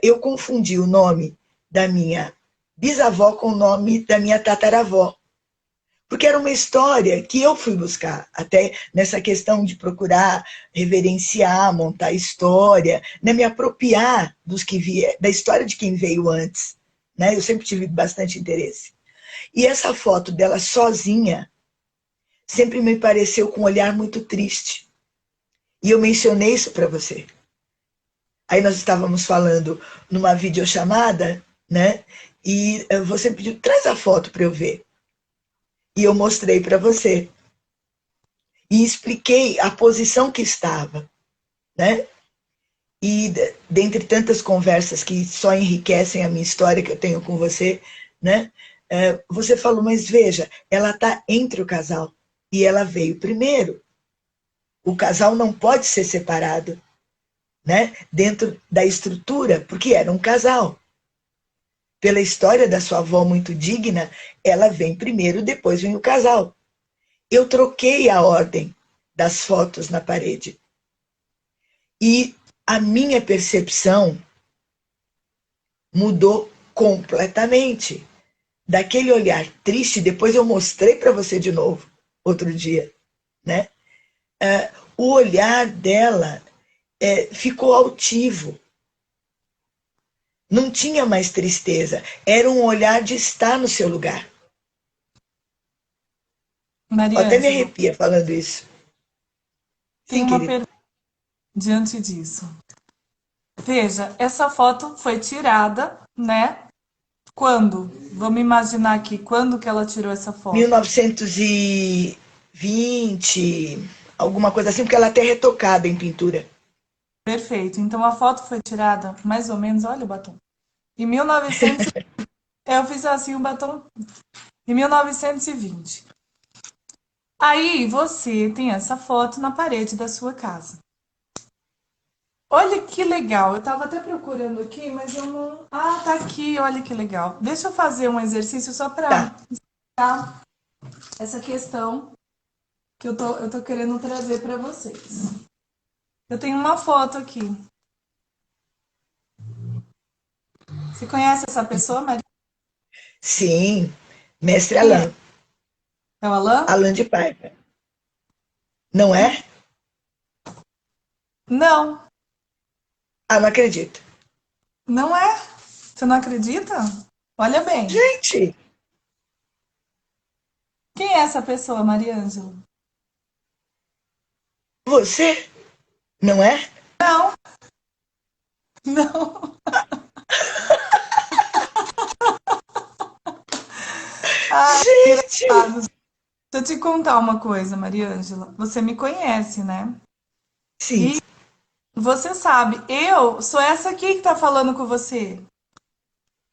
Eu confundi o nome da minha bisavó com o nome da minha tataravó. Porque era uma história que eu fui buscar, até nessa questão de procurar reverenciar, montar história, né, me apropriar da história de quem veio antes. Né? Eu sempre tive bastante interesse. E essa foto dela sozinha sempre me pareceu com um olhar muito triste. E eu mencionei isso para você. Aí nós estávamos falando numa videochamada, né? E você pediu, traz a foto para eu ver. E eu mostrei para você. E expliquei a posição que estava, né? E dentre tantas conversas que só enriquecem a minha história que eu tenho com você, né? Você falou, mas veja, ela está entre o casal e ela veio primeiro. O casal não pode ser separado, né? Dentro da estrutura, porque era um casal. Pela história da sua avó muito digna, ela vem primeiro, depois vem o casal. Eu troquei a ordem das fotos na parede. E a minha percepção mudou completamente. Daquele olhar triste, depois eu mostrei para você de novo, outro dia, né? O olhar dela ficou altivo. Não tinha mais tristeza. Era um olhar de estar no seu lugar. Até me Mariângela, arrepia falando isso. tem Sim, uma querido. pergunta diante disso. Veja, essa foto foi tirada, né? Quando? Vamos imaginar aqui, quando que ela tirou essa foto? 1920, alguma coisa assim, porque ela é até retocada em pintura. Perfeito. Então a foto foi tirada mais ou menos, olha o batom. Em 1900, eu fiz assim o batom em 1920. Aí você tem essa foto na parede da sua casa. Olha que legal. Eu estava até procurando aqui, mas eu não. Ah, tá aqui. Olha que legal. Deixa eu fazer um exercício só para Tá, explicar essa questão que eu tô querendo trazer para vocês. Eu tenho uma foto aqui. Você conhece essa pessoa, Maria? sim, mestre Quem é? Alain, É o Alan? Alain de Paiva. Não é? Não, Ah, não acredito. não é. Você não acredita? Olha bem. Gente, Quem é essa pessoa, Mariângela? você, não é? Não, não. Ai, Gente, engraçado. Deixa eu te contar uma coisa, Mariângela. Você me conhece, né? sim, E você sabe, eu sou essa aqui que tá falando com você.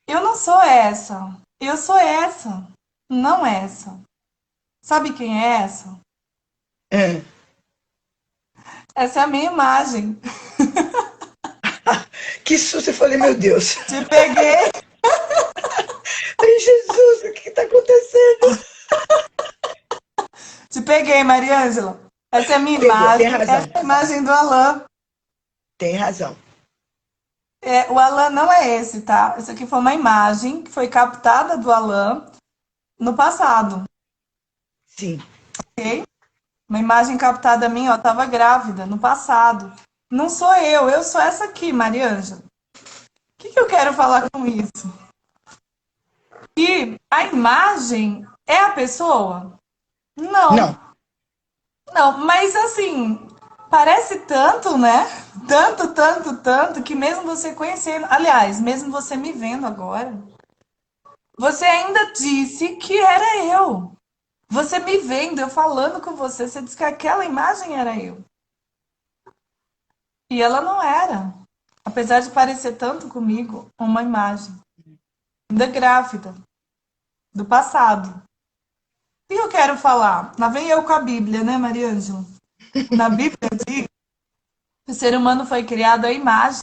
Eu não sou essa. Eu sou essa. Não essa. Sabe quem é essa? ah, Essa é a minha imagem. que susto, eu falei, meu Deus. Te peguei. Ai, Jesus, o que está acontecendo? Te peguei, Mariângela. Essa é a minha Pegou, tem imagem. razão, Essa é a imagem do Alan. tem razão. É, o Alan não é esse, tá? Isso aqui foi uma imagem que foi captada do Alan no passado, Sim, ok? Uma imagem captada minha, ó, tava grávida no passado. Não sou eu sou essa aqui, Mariângela. O que eu quero falar com isso? Que a imagem é a pessoa? Não, não, não, mas assim, parece tanto, né? Tanto, tanto, tanto, que mesmo você conhecendo, aliás, mesmo você me vendo agora, você ainda disse que era eu. Você me vendo, eu falando com você, você disse que aquela imagem era eu. E ela não era. Apesar de parecer tanto comigo, uma imagem. Ainda grávida, do passado. O que eu quero falar? Lá vem eu com a Bíblia, né, Mariângela? Na Bíblia diz que o ser humano foi criado à imagem.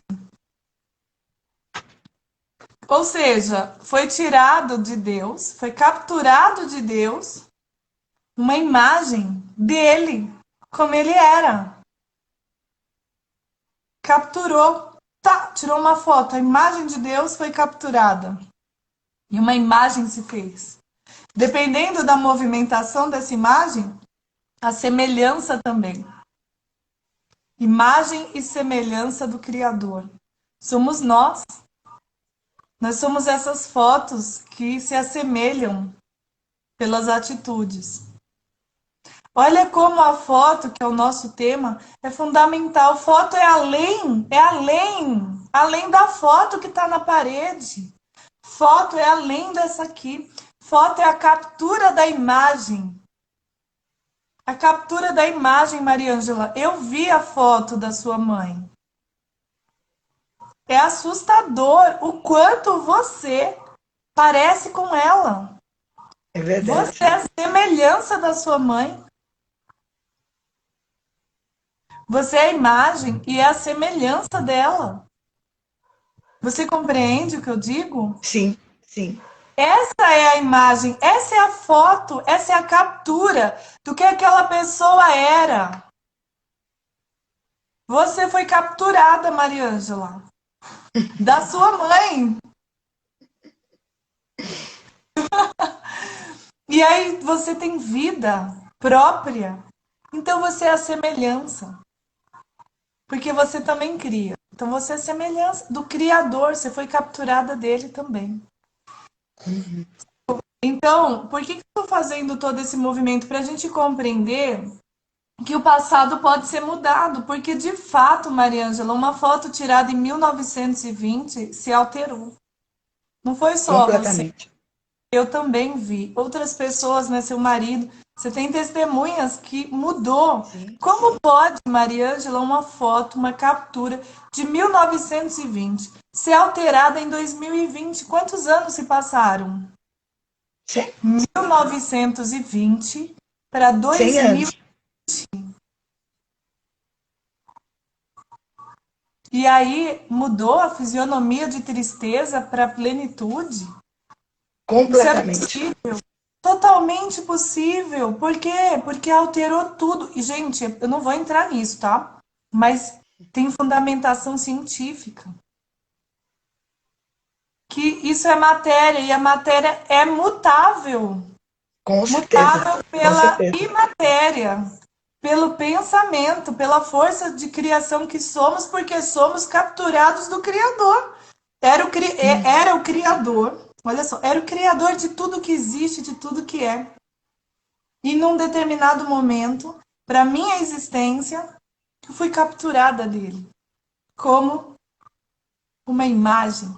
Ou seja, foi tirado de Deus, foi capturado de Deus uma imagem dele, como ele era. Capturou, tá, tirou uma foto, a imagem de Deus foi capturada. E uma imagem se fez. Dependendo da movimentação dessa imagem, a semelhança também. Imagem e semelhança do Criador. Somos nós. Nós somos essas fotos que se assemelham pelas atitudes. Olha como a foto, que é o nosso tema, é fundamental. Foto além da foto que está na parede. Foto é além dessa aqui. Foto é a captura da imagem. A captura da imagem, Mariângela. Eu vi a foto da sua mãe. É assustador o quanto você parece com ela. é Você verdade. é a semelhança da sua mãe. Você é a imagem e é a semelhança dela. Você compreende o que eu digo? Sim, sim, Essa é a imagem, essa é a foto, essa é a captura do que aquela pessoa era. Você foi capturada, Mariângela, da sua mãe. E aí você tem vida própria. Então você é a semelhança. Porque você também cria. Então você é semelhança do Criador, você foi capturada dele também. Então, por que eu estou fazendo todo esse movimento? Para a gente compreender que o passado pode ser mudado, porque de fato, Mariângela, uma foto tirada em 1920 se alterou. Não foi só você, Completamente. eu também vi. Outras pessoas, né, seu marido, você tem testemunhas que mudou. Sim. Como pode, Mariângela, uma foto, uma captura de 1920 ser alterada em 2020? Quantos anos se passaram? Sim. 1920 para 100 2000. anos. E aí mudou a fisionomia de tristeza para plenitude? Isso é Completamente. possível? Totalmente possível. Por quê? Porque alterou tudo. E, gente, eu não vou entrar nisso, tá? Mas tem fundamentação científica. Que isso é matéria e a matéria é mutável. Com certeza. Mutável Com pela certeza. imatéria, pelo pensamento, pela força de criação que somos, porque somos capturados do Criador. Era o Criador, olha só, era o Criador de tudo que existe, de tudo que é. E num determinado momento, para minha existência, eu fui capturada dele, como uma imagem.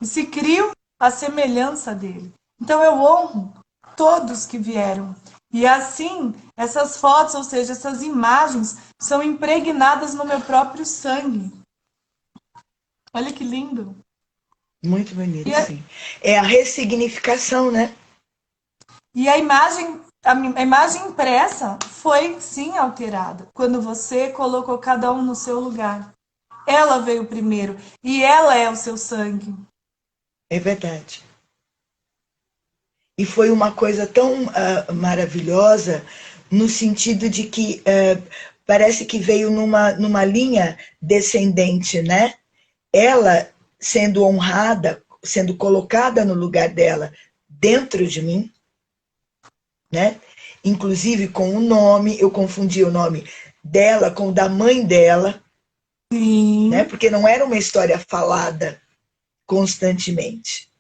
E se crio a semelhança dele. Então eu honro todos que vieram. E assim, essas fotos, ou seja, essas imagens, são impregnadas no meu próprio sangue. Olha que lindo. Muito E bonito, a, sim. É a ressignificação, né? e a imagem impressa foi sim alterada. Quando você colocou cada um no seu lugar. Ela veio primeiro. E ela é o seu sangue. É verdade. E foi uma coisa tão maravilhosa no sentido de que parece que veio numa linha descendente, né? Ela sendo honrada, sendo colocada no lugar dela dentro de mim, né? Inclusive com o nome, eu confundi o nome dela com o da mãe dela, né? Sim. Porque não era uma história falada constantemente,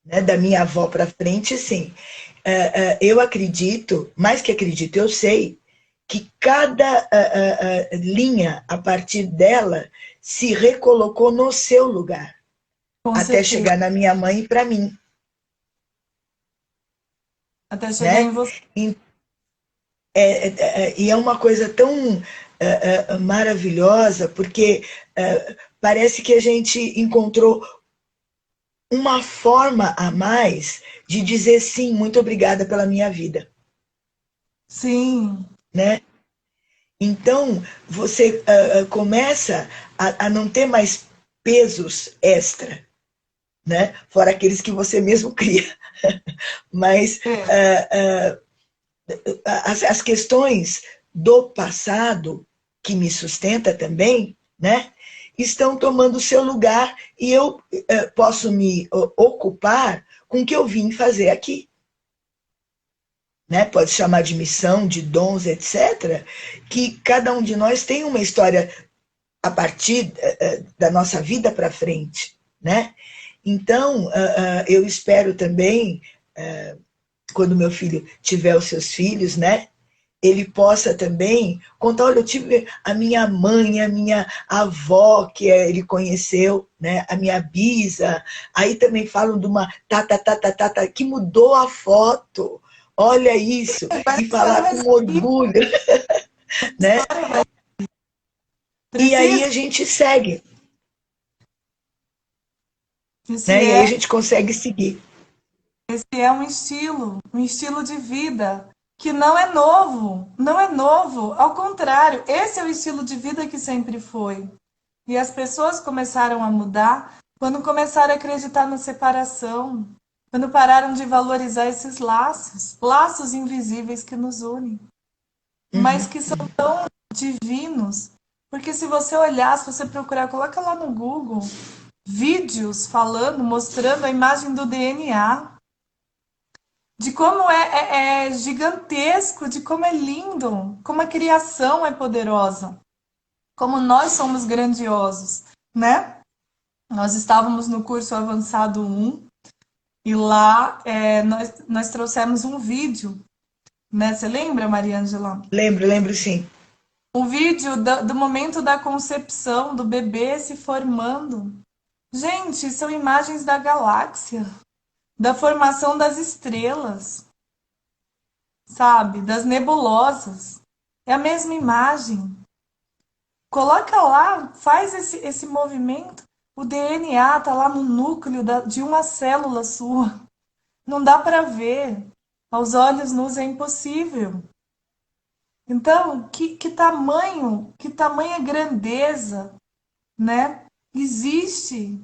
né? Da minha avó para frente, sim. Eu acredito, mais que acredito, eu sei que cada linha a partir dela se recolocou no seu lugar, Com até certeza. chegar na minha mãe e para mim, Até chegar em né? você. E é uma coisa tão maravilhosa, porque parece que a gente encontrou uma forma a mais de dizer sim, muito obrigada pela minha vida, Sim. né? Então, você começa a não ter mais pesos extra, né? Fora aqueles que você mesmo cria. Mas É. as questões do passado, que me sustenta também, né? Estão tomando seu lugar e eu posso me ocupar com o que eu vim fazer aqui. Né? Pode chamar de missão, de dons, etc., que cada um de nós tem uma história a partir da nossa vida para frente, né? Então, eu espero também, quando meu filho tiver os seus filhos, né? Ele possa também contar, olha, eu tive a minha mãe, a minha avó, que ele conheceu, né? A minha bisa. Aí também falam de uma tata, que mudou a foto. Olha isso. Vai E sendo falar com recíproco. orgulho, né? E aí Precisa. a gente segue, Esse né? E aí a é, gente consegue seguir. esse é um estilo de vida que não é novo, não é novo. Ao contrário, esse é o estilo de vida que sempre foi. E as pessoas começaram a mudar quando começaram a acreditar na separação, quando pararam de valorizar esses laços, laços invisíveis que nos unem, mas Uhum. que são tão divinos. Porque se você olhar, se você procurar, coloca lá no Google vídeos falando, mostrando a imagem do DNA, de como é gigantesco, de como é lindo, como a criação é poderosa. Como nós somos grandiosos, né? Nós estávamos no curso avançado 1 e lá nós trouxemos um vídeo, né? Você lembra, Mariângela? Lembro sim. Um vídeo do momento da concepção do bebê se formando. Gente, são imagens da galáxia, da formação das estrelas, sabe? Das nebulosas. É a mesma imagem. Coloca lá, faz esse movimento. O DNA tá lá no núcleo de uma célula sua. Não dá para ver. Aos olhos nus é impossível. Então, que tamanha grandeza, né? Existe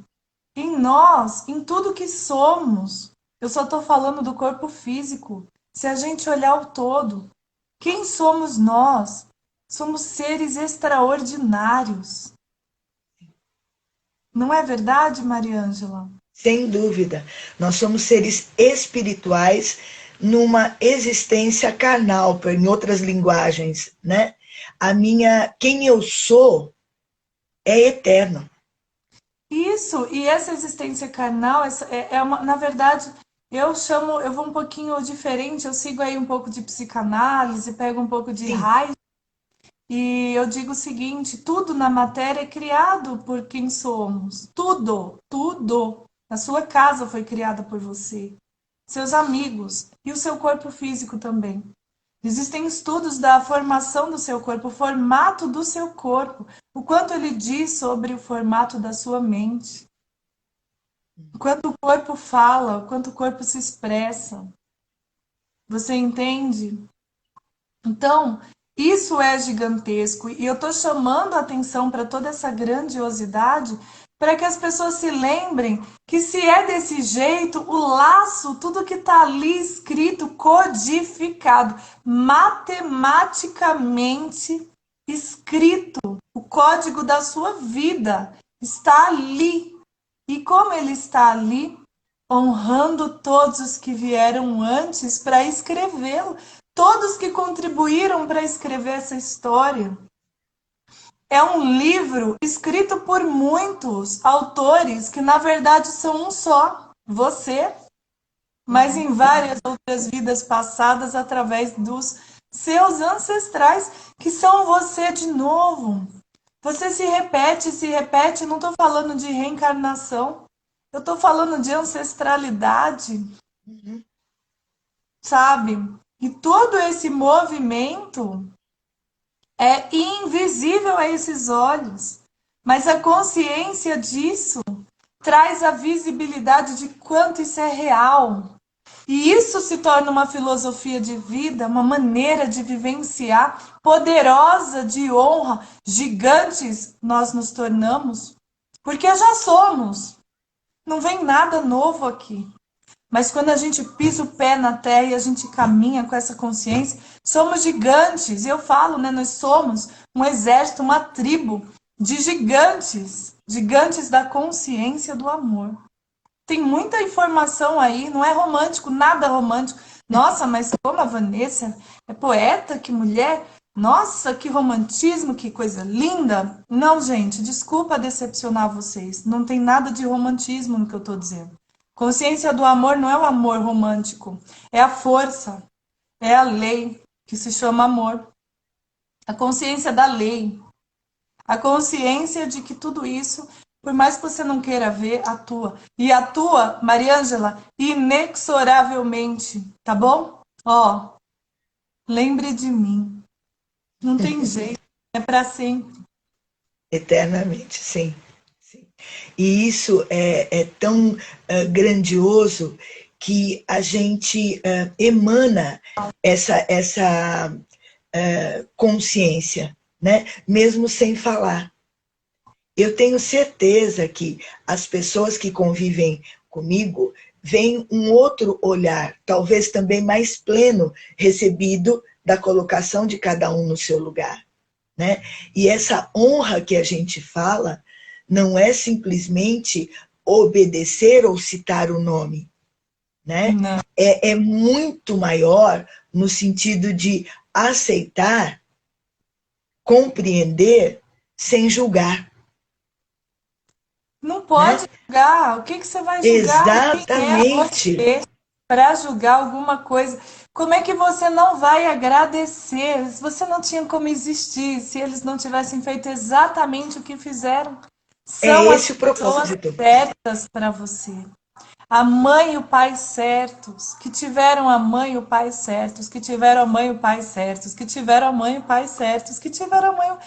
em nós, em tudo que somos. Eu só estou falando do corpo físico. Se a gente olhar o todo, quem somos nós? Somos seres extraordinários. Não é verdade, Mariângela? Sem dúvida. Nós somos seres espirituais numa existência carnal, em outras linguagens, né? Quem eu sou é eterno. Isso, e essa existência carnal, na verdade, eu vou um pouquinho diferente, eu sigo aí um pouco de psicanálise, pego um pouco de Sim, Reich, e eu digo o seguinte: tudo na matéria é criado por quem somos. Tudo, tudo. A sua casa foi criada por você, seus amigos e o seu corpo físico também. Existem estudos da formação do seu corpo, o formato do seu corpo, o quanto ele diz sobre o formato da sua mente, o quanto o corpo fala, o quanto o corpo se expressa. Você entende? Então, isso é gigantesco e eu estou chamando a atenção para toda essa grandiosidade para que as pessoas se lembrem que se é desse jeito, o laço, tudo que está ali escrito, codificado, matematicamente escrito, o código da sua vida está ali. E como ele está ali, honrando todos os que vieram antes para escrevê-lo, todos que contribuíram para escrever essa história. É um livro escrito por muitos autores que, na verdade, são um só, você, mas em várias outras vidas passadas através dos seus ancestrais, que são você de novo. Você se repete, não estou falando de reencarnação, eu estou falando de ancestralidade, sabe? E todo esse movimento é invisível a esses olhos, mas a consciência disso traz a visibilidade de quanto isso é real. E isso se torna uma filosofia de vida, uma maneira de vivenciar poderosa, de honra. Gigantes nós nos tornamos, porque já somos. Não vem nada novo aqui. Mas quando a gente pisa o pé na terra e a gente caminha com essa consciência, somos gigantes. E eu falo, né? Nós somos um exército, uma tribo de gigantes. Gigantes da consciência do amor. Tem muita informação aí, não é romântico, nada romântico. Nossa, mas como a Vanessa é poeta, que mulher. Nossa, que romantismo, que coisa linda. Não, gente, desculpa decepcionar vocês. Não tem nada de romantismo no que eu estou dizendo. Consciência do amor não é o amor romântico, é a força, é a lei que se chama amor. A consciência da lei, a consciência de que tudo isso, por mais que você não queira ver, atua. E atua, Mariângela, inexoravelmente, tá bom? Ó, lembre de mim. Não tem jeito, é para sempre. eternamente, sim. E isso é tão grandioso que a gente emana essa consciência, né? Mesmo sem falar. Eu tenho certeza que as pessoas que convivem comigo veem um outro olhar, talvez também mais pleno, recebido da colocação de cada um no seu lugar, né? E essa honra que a gente fala não é simplesmente obedecer ou citar o nome, né? Não. É muito maior no sentido de aceitar, compreender, sem julgar. Não pode Né? julgar. O que que você vai julgar? Quem é Exatamente. você para julgar alguma coisa? Como é que você não vai agradecer? Se você não tinha como existir, se eles não tivessem feito exatamente o que fizeram, É são as esse o pessoas propósito. certas para você. A mãe e o pai certos, que tiveram a mãe e o pai certos, que tiveram a mãe e o pai certos, que tiveram a mãe e o pai certos, que tiveram a mãe.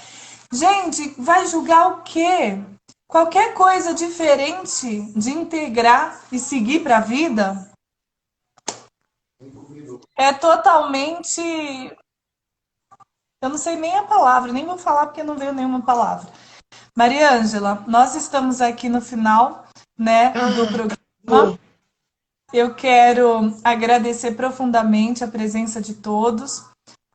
Gente, vai julgar o quê? Qualquer coisa diferente de integrar e seguir para a vida é totalmente. Eu não sei nem a palavra, nem vou falar porque não veio nenhuma palavra. Mariângela, nós estamos aqui no final, né, do Ah, programa. vou. Eu quero agradecer profundamente a presença de todos,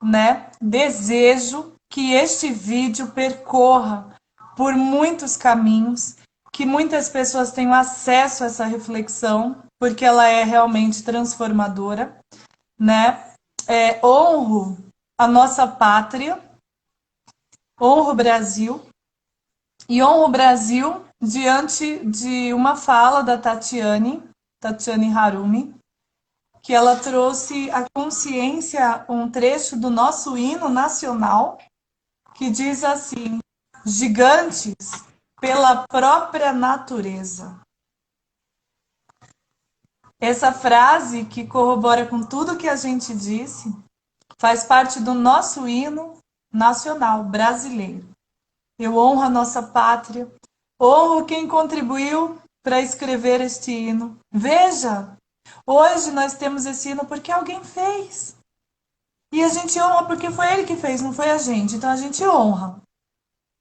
né? Desejo que este vídeo percorra por muitos caminhos, que muitas pessoas tenham acesso a essa reflexão, porque ela é realmente transformadora, né? Honro a nossa pátria, honro o Brasil e honro o Brasil diante de uma fala da Tatiane Harumi, que ela trouxe à consciência um trecho do nosso hino nacional, que diz assim: gigantes pela própria natureza. Essa frase, que corrobora com tudo que a gente disse, faz parte do nosso hino nacional brasileiro. Eu honro a nossa pátria, honro quem contribuiu para escrever este hino. Veja, hoje nós temos esse hino porque alguém fez. E a gente honra porque foi ele que fez, não foi a gente. Então a gente honra.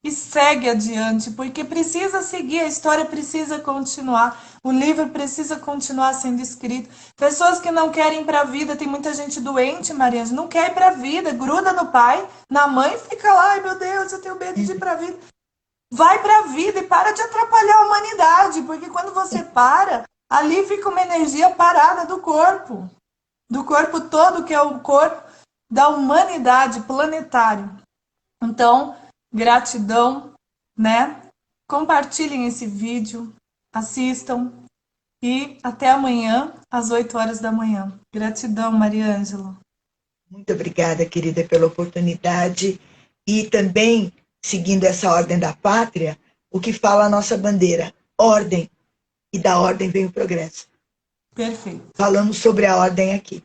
E segue adiante, porque precisa seguir, a história precisa continuar, o livro precisa continuar sendo escrito. Pessoas que não querem ir para a vida, tem muita gente doente, Maria, não quer ir para a vida, gruda no pai, na mãe, fica lá, ai meu Deus, eu tenho medo de ir para a vida. Vai para a vida e para de atrapalhar a humanidade, porque quando você para, ali fica uma energia parada do corpo todo, que é o corpo da humanidade planetário. Então, gratidão, né? Compartilhem esse vídeo, assistam e até amanhã, às 8 horas da manhã. Gratidão, Maria Ângela. Muito obrigada, querida, pela oportunidade. E também, seguindo essa ordem da pátria, o que fala a nossa bandeira: ordem. E da ordem vem o progresso. Perfeito. Falamos sobre a ordem aqui.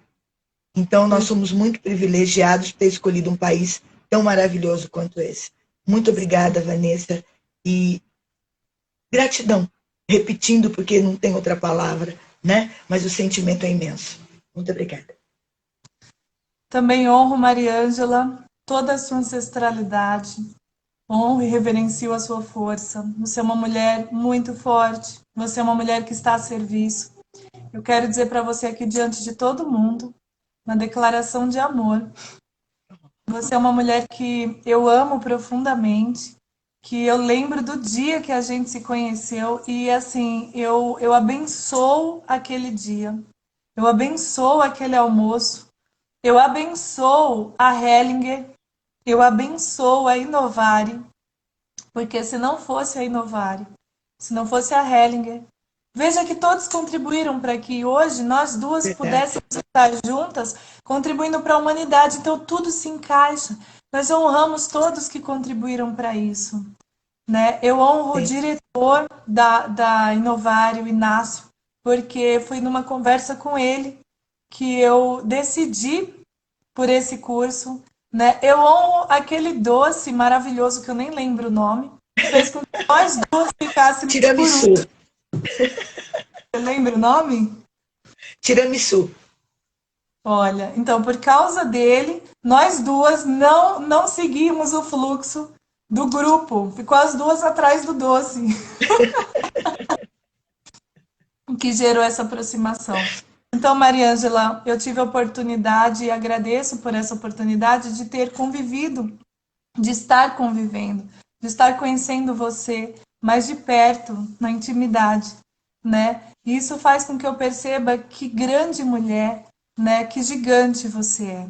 Então, nós somos muito privilegiados de ter escolhido um país tão maravilhoso quanto esse. Muito obrigada, Vanessa. E gratidão. Repetindo, porque não tem outra palavra, né? Mas o sentimento é imenso. Muito obrigada. Também honro, Maria Ângela, toda a sua ancestralidade. Honro e reverencio a sua força. Você é uma mulher muito forte. Você é uma mulher que está a serviço. Eu quero dizer para você aqui diante de todo mundo, uma declaração de amor. Você é uma mulher que eu amo profundamente, que eu lembro do dia que a gente se conheceu e assim, eu abençoo aquele dia. Eu abençoo aquele almoço. Eu abençoo a Hellinger. Eu abençoo a Inovare. Porque se não fosse a Inovare, se não fosse a Hellinger, veja que todos contribuíram para que hoje nós duas Verdade. pudéssemos estar juntas, contribuindo para a humanidade. Então tudo se encaixa. Nós honramos todos que contribuíram para isso. Né? Eu honro o diretor da Inovare, o Inácio, porque foi numa conversa com ele que eu decidi por esse curso. Né? Eu honro aquele doce maravilhoso, que eu nem lembro o nome, que fez com que nós duas ficássemos por um. Tiramisu. Você lembra o nome? Tiramisu. Olha, então por causa dele, nós duas não seguimos o fluxo do grupo. Ficou as duas atrás do doce. O que gerou essa aproximação. Então, Maria Ângela, eu tive a oportunidade e agradeço por essa oportunidade de ter convivido, de estar convivendo, de estar conhecendo você mais de perto, na intimidade, né? E isso faz com que eu perceba que grande mulher, né? Que gigante você é.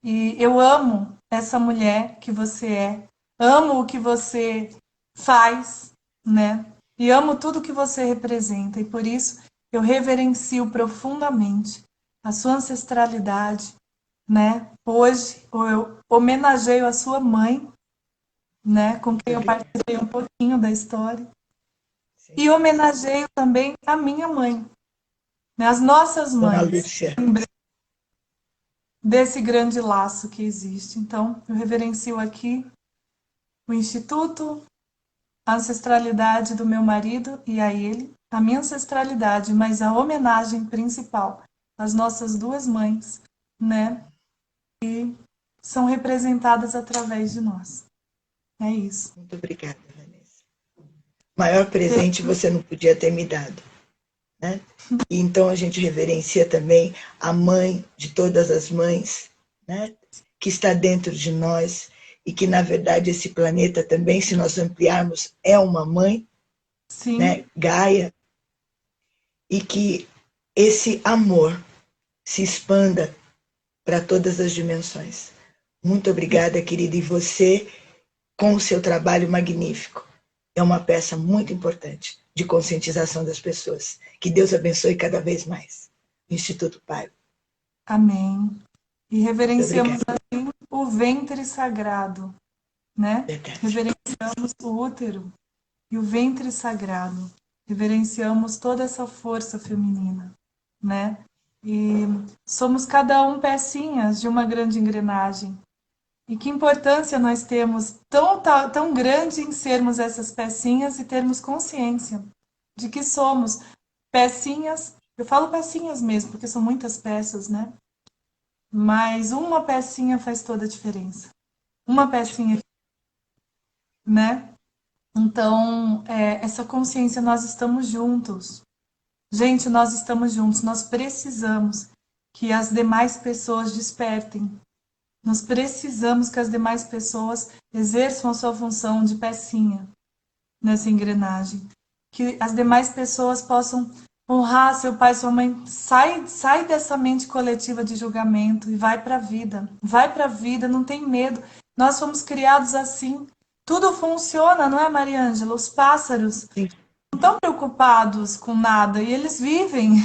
E eu amo essa mulher que você é, amo o que você faz, né? E amo tudo que você representa. E por isso eu reverencio profundamente a sua ancestralidade, né? Hoje eu homenageio a sua mãe, né? Com quem eu Obrigada. participei um pouquinho da história. Sim. E homenageio também a minha mãe, né? As nossas Dona mães, Lúcia, desse grande laço que existe. Então, eu reverencio aqui o Instituto, a ancestralidade do meu marido e a ele, a minha ancestralidade, mas a homenagem principal às nossas duas mães, né? E são representadas através de nós. É isso. muito obrigada, Vanessa. Maior presente você não podia ter me dado, né? E então a gente reverencia também a mãe de todas as mães, né? Que está dentro de nós e que, na verdade, esse planeta também, se nós ampliarmos, é uma mãe, Sim, né? Gaia, e que esse amor se expanda para todas as dimensões. Muito obrigada, querida, e você, com o seu trabalho magnífico, é uma peça muito importante de conscientização das pessoas. Que Deus abençoe cada vez mais o Instituto Pai. amém. E Muito reverenciamos obrigada. assim o ventre sagrado, né? Verdade. Reverenciamos o útero e o ventre sagrado. Reverenciamos toda essa força feminina, né? E somos cada um pecinhas de uma grande engrenagem. E que importância nós temos tão grande em sermos essas pecinhas e termos consciência de que somos pecinhas. Eu falo pecinhas mesmo, porque são muitas peças, né? Mas uma pecinha faz toda a diferença. Uma pecinha, né? Então, essa consciência, nós estamos juntos. Gente, nós estamos juntos. Nós precisamos que as demais pessoas despertem. Nós precisamos que as demais pessoas exerçam a sua função de pecinha nessa engrenagem. Que as demais pessoas possam honrar seu pai, sua mãe. Sai dessa mente coletiva de julgamento e vai para a vida. Vai para a vida, não tem medo. Nós fomos criados assim. Tudo funciona, não é, Mariângela? Os pássaros Sim. não estão preocupados com nada e eles vivem,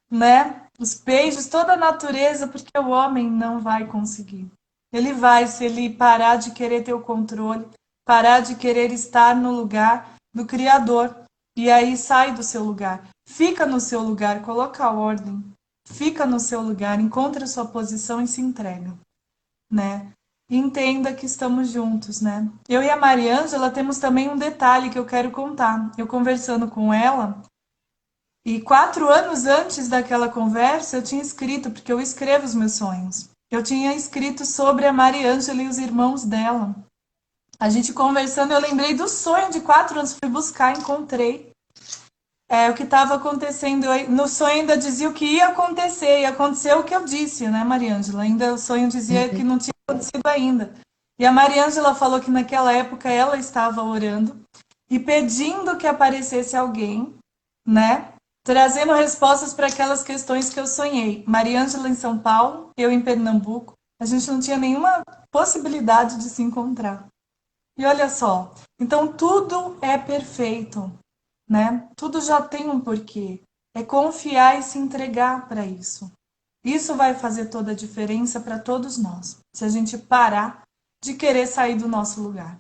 né? Os peixes, toda a natureza, porque o homem não vai conseguir. Ele vai, se ele parar de querer ter o controle, parar de querer estar no lugar do Criador. E aí sai do seu lugar. Fica no seu lugar, coloca a ordem. Fica no seu lugar, encontra a sua posição e se entrega, né? E entenda que estamos juntos, né? Eu e a Mariângela temos também um detalhe que eu quero contar. Eu conversando com ela, e 4 anos antes daquela conversa, eu tinha escrito, porque eu escrevo os meus sonhos. Eu tinha escrito sobre a Mariângela e os irmãos dela. A gente conversando, eu lembrei do sonho de 4 anos, fui buscar, encontrei o que estava acontecendo. No sonho ainda dizia o que ia acontecer, e aconteceu o que eu disse, né, Mariângela? Ainda o sonho dizia que não tinha acontecido ainda. E a Mariângela falou que naquela época ela estava orando e pedindo que aparecesse alguém, né? Trazendo respostas para aquelas questões que eu sonhei. Mariângela em São Paulo, eu em Pernambuco. A gente não tinha nenhuma possibilidade de se encontrar. E olha só, então tudo é perfeito, né? Tudo já tem um porquê. É confiar e se entregar para isso. Isso vai fazer toda a diferença para todos nós. Se a gente parar de querer sair do nosso lugar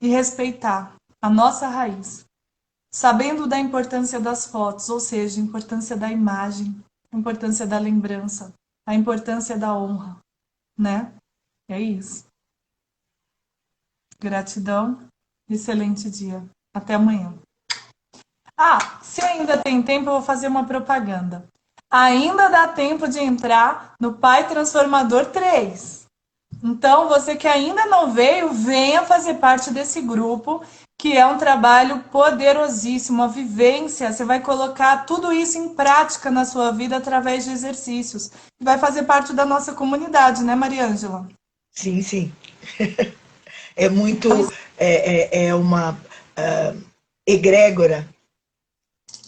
e respeitar a nossa raiz, sabendo da importância das fotos, ou seja, a importância da imagem, a importância da lembrança, a importância da honra, né? É isso. Gratidão, excelente dia. Até amanhã. Ah, se ainda tem tempo, eu vou fazer uma propaganda. Ainda dá tempo de entrar no Pai Transformador 3. Então, você que ainda não veio, venha fazer parte desse grupo, que é um trabalho poderosíssimo, uma vivência. Você vai colocar tudo isso em prática na sua vida através de exercícios. Vai fazer parte da nossa comunidade, né, Mariângela? Sim, sim. É muito. É uma egrégora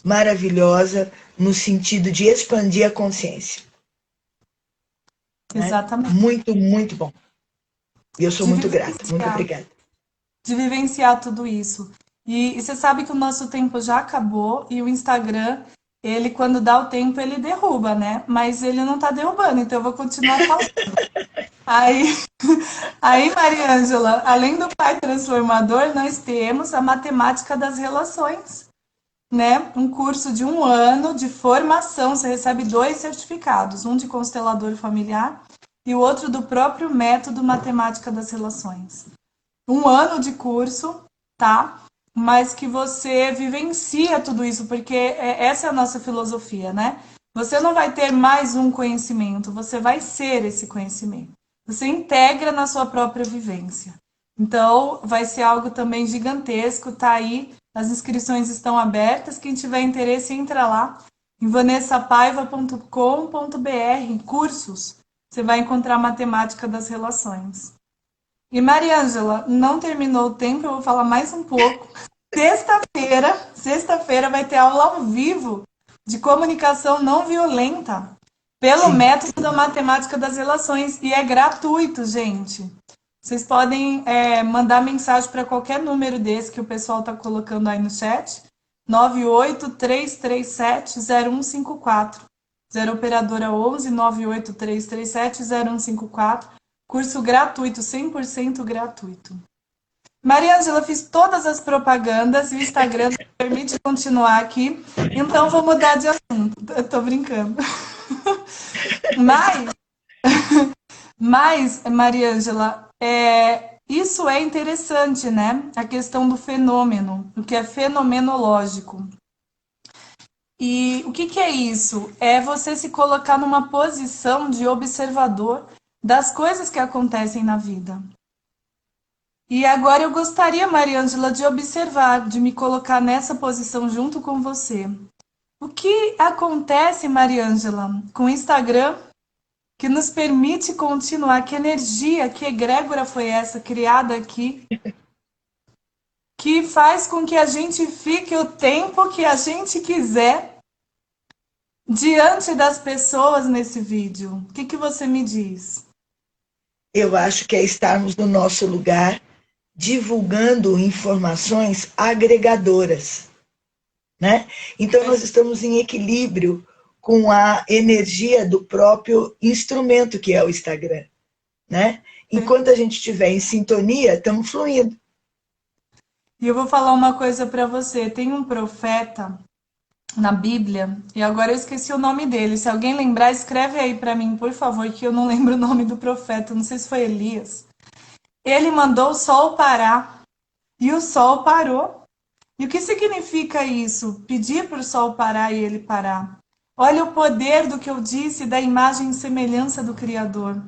maravilhosa no sentido de expandir a consciência. Né? Exatamente. Muito, muito bom. E eu sou De muito grata. Muito vivenciar. obrigada. de vivenciar tudo isso. E você sabe que o nosso tempo já acabou e o Instagram, ele quando dá o tempo, ele derruba, né? Mas ele não tá derrubando, então eu vou continuar falando. Aí, aí, Mariângela, além do Pai Transformador, nós temos a Matemática das Relações, né? Um curso de 1 ano de formação. Você recebe 2 certificados, um de constelador familiar e o outro do próprio método Matemática das Relações. 1 ano de curso, tá? Mas que você vivencia tudo isso, porque essa é a nossa filosofia, né? Você não vai ter mais um conhecimento, você vai ser esse conhecimento. Você integra na sua própria vivência. Então, vai ser algo também gigantesco, tá aí. As inscrições estão abertas. Quem tiver interesse, entra lá em vanessapaiva.com.br, cursos. Você vai encontrar a matemática das relações. E Mariângela, não terminou o tempo, eu vou falar mais um pouco. Sexta-feira vai ter aula ao vivo de comunicação não violenta pelo Sim. método da matemática das relações e é gratuito, gente. Vocês podem mandar mensagem para qualquer número desse que o pessoal está colocando aí no chat. 983370154. 0 operadora 11 983370154. Curso gratuito, 100% gratuito. Mariângela, fiz todas as propagandas e o Instagram me permite continuar aqui, então vou mudar de assunto. Eu tô brincando. Mas Mariângela, isso é interessante, né? A questão do fenômeno, o que é fenomenológico. E o que é isso? É você se colocar numa posição de observador das coisas que acontecem na vida. E agora eu gostaria, Mariângela, de observar, de me colocar nessa posição junto com você. O que acontece, Mariângela, com o Instagram que nos permite continuar? Que energia, que egrégora foi essa criada aqui? Que faz com que a gente fique o tempo que a gente quiser diante das pessoas nesse vídeo. O que você me diz? Eu acho que é estarmos no nosso lugar, divulgando informações agregadoras, né? Então nós estamos em equilíbrio com a energia do próprio instrumento que é o Instagram, né? Enquanto a gente estiver em sintonia, estamos fluindo. E eu vou falar uma coisa para você. Tem um profeta na Bíblia, e agora eu esqueci o nome dele. Se alguém lembrar, escreve aí para mim, por favor, que eu não lembro o nome do profeta. Não sei se foi Elias. Ele mandou o sol parar e o sol parou. E o que significa isso? Pedir para o sol parar e ele parar. Olha o poder do que eu disse da imagem e semelhança do Criador.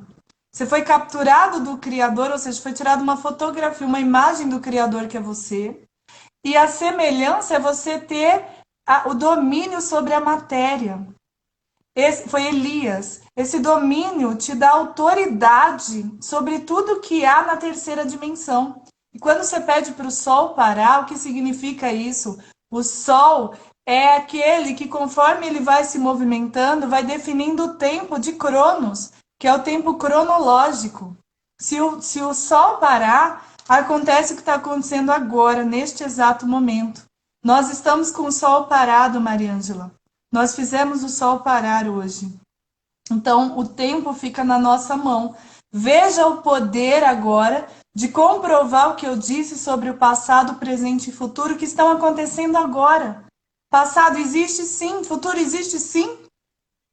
Você foi capturado do Criador, ou seja, foi tirada uma fotografia, uma imagem do Criador que é você. E a semelhança é você ter o domínio sobre a matéria. Esse foi Elias. Esse domínio te dá autoridade sobre tudo que há na terceira dimensão. E quando você pede para o sol parar, o que significa isso? O sol é aquele que, conforme ele vai se movimentando, vai definindo o tempo de Cronos, que é o tempo cronológico. Se o sol parar, acontece o que está acontecendo agora, neste exato momento. Nós estamos com o sol parado, Mariângela. Nós fizemos o sol parar hoje. Então, o tempo fica na nossa mão. Veja o poder agora de comprovar o que eu disse sobre o passado, presente e futuro que estão acontecendo agora. Passado existe sim, futuro existe sim,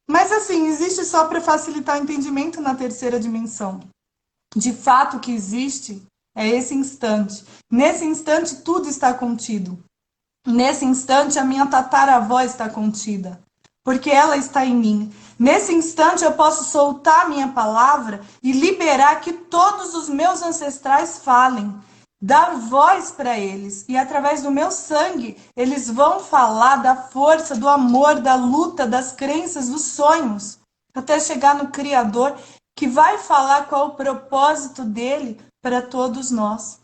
mas assim, existe só para facilitar o entendimento na terceira dimensão. De fato, o que existe é esse instante. Nesse instante, tudo está contido. Nesse instante, a minha tataravó está contida, porque ela está em mim. Nesse instante, eu posso soltar a minha palavra e liberar que todos os meus ancestrais falem, dar voz para eles. E através do meu sangue, eles vão falar da força, do amor, da luta, das crenças, dos sonhos, até chegar no Criador, que vai falar qual o propósito dele para todos nós.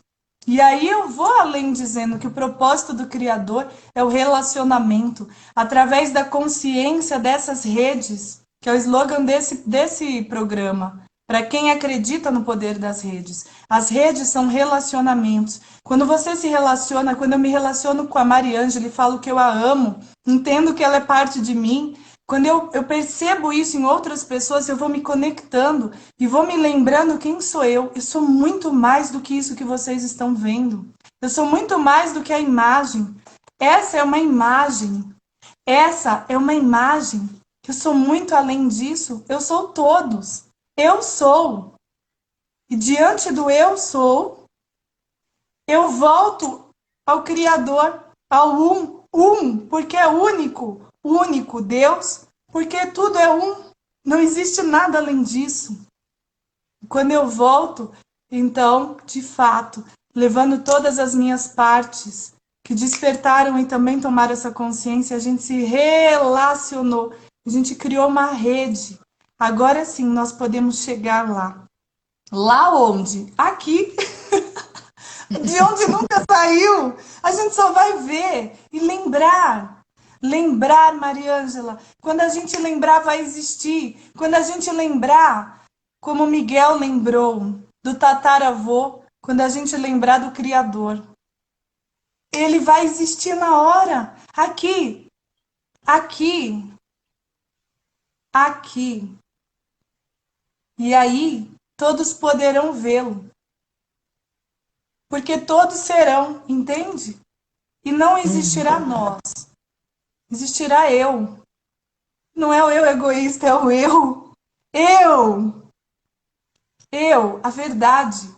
E aí eu vou além dizendo que o propósito do Criador é o relacionamento, através da consciência dessas redes, que é o slogan desse programa. Para quem acredita no poder das redes. As redes são relacionamentos. Quando você se relaciona, quando eu me relaciono com a Mariângela e falo que eu a amo, entendo que ela é parte de mim, quando eu percebo isso em outras pessoas, eu vou me conectando e vou me lembrando quem sou eu. Eu sou muito mais do que isso que vocês estão vendo. Eu sou muito mais do que a imagem. Essa é uma imagem. Essa é uma imagem. Eu sou muito além disso. Eu sou todos. Eu sou. E diante do eu sou, eu volto ao Criador, ao porque é único Deus, porque tudo é um, não existe nada além disso. Quando eu volto, então, de fato, levando todas as minhas partes que despertaram e também tomaram essa consciência, a gente se relacionou, a gente criou uma rede. Agora sim, nós podemos chegar lá. Lá onde? Aqui. De onde nunca saiu. A gente só vai ver e lembrar. Lembrar, Mariângela. Quando a gente lembrar, vai existir. Quando a gente lembrar, como Miguel lembrou, do tataravô, quando a gente lembrar do Criador, ele vai existir na hora. Aqui. Aqui. Aqui. E aí, todos poderão vê-lo. Porque todos serão, entende? E não existirá nós. Existirá eu. Não é o eu egoísta, é o eu. Eu, a verdade.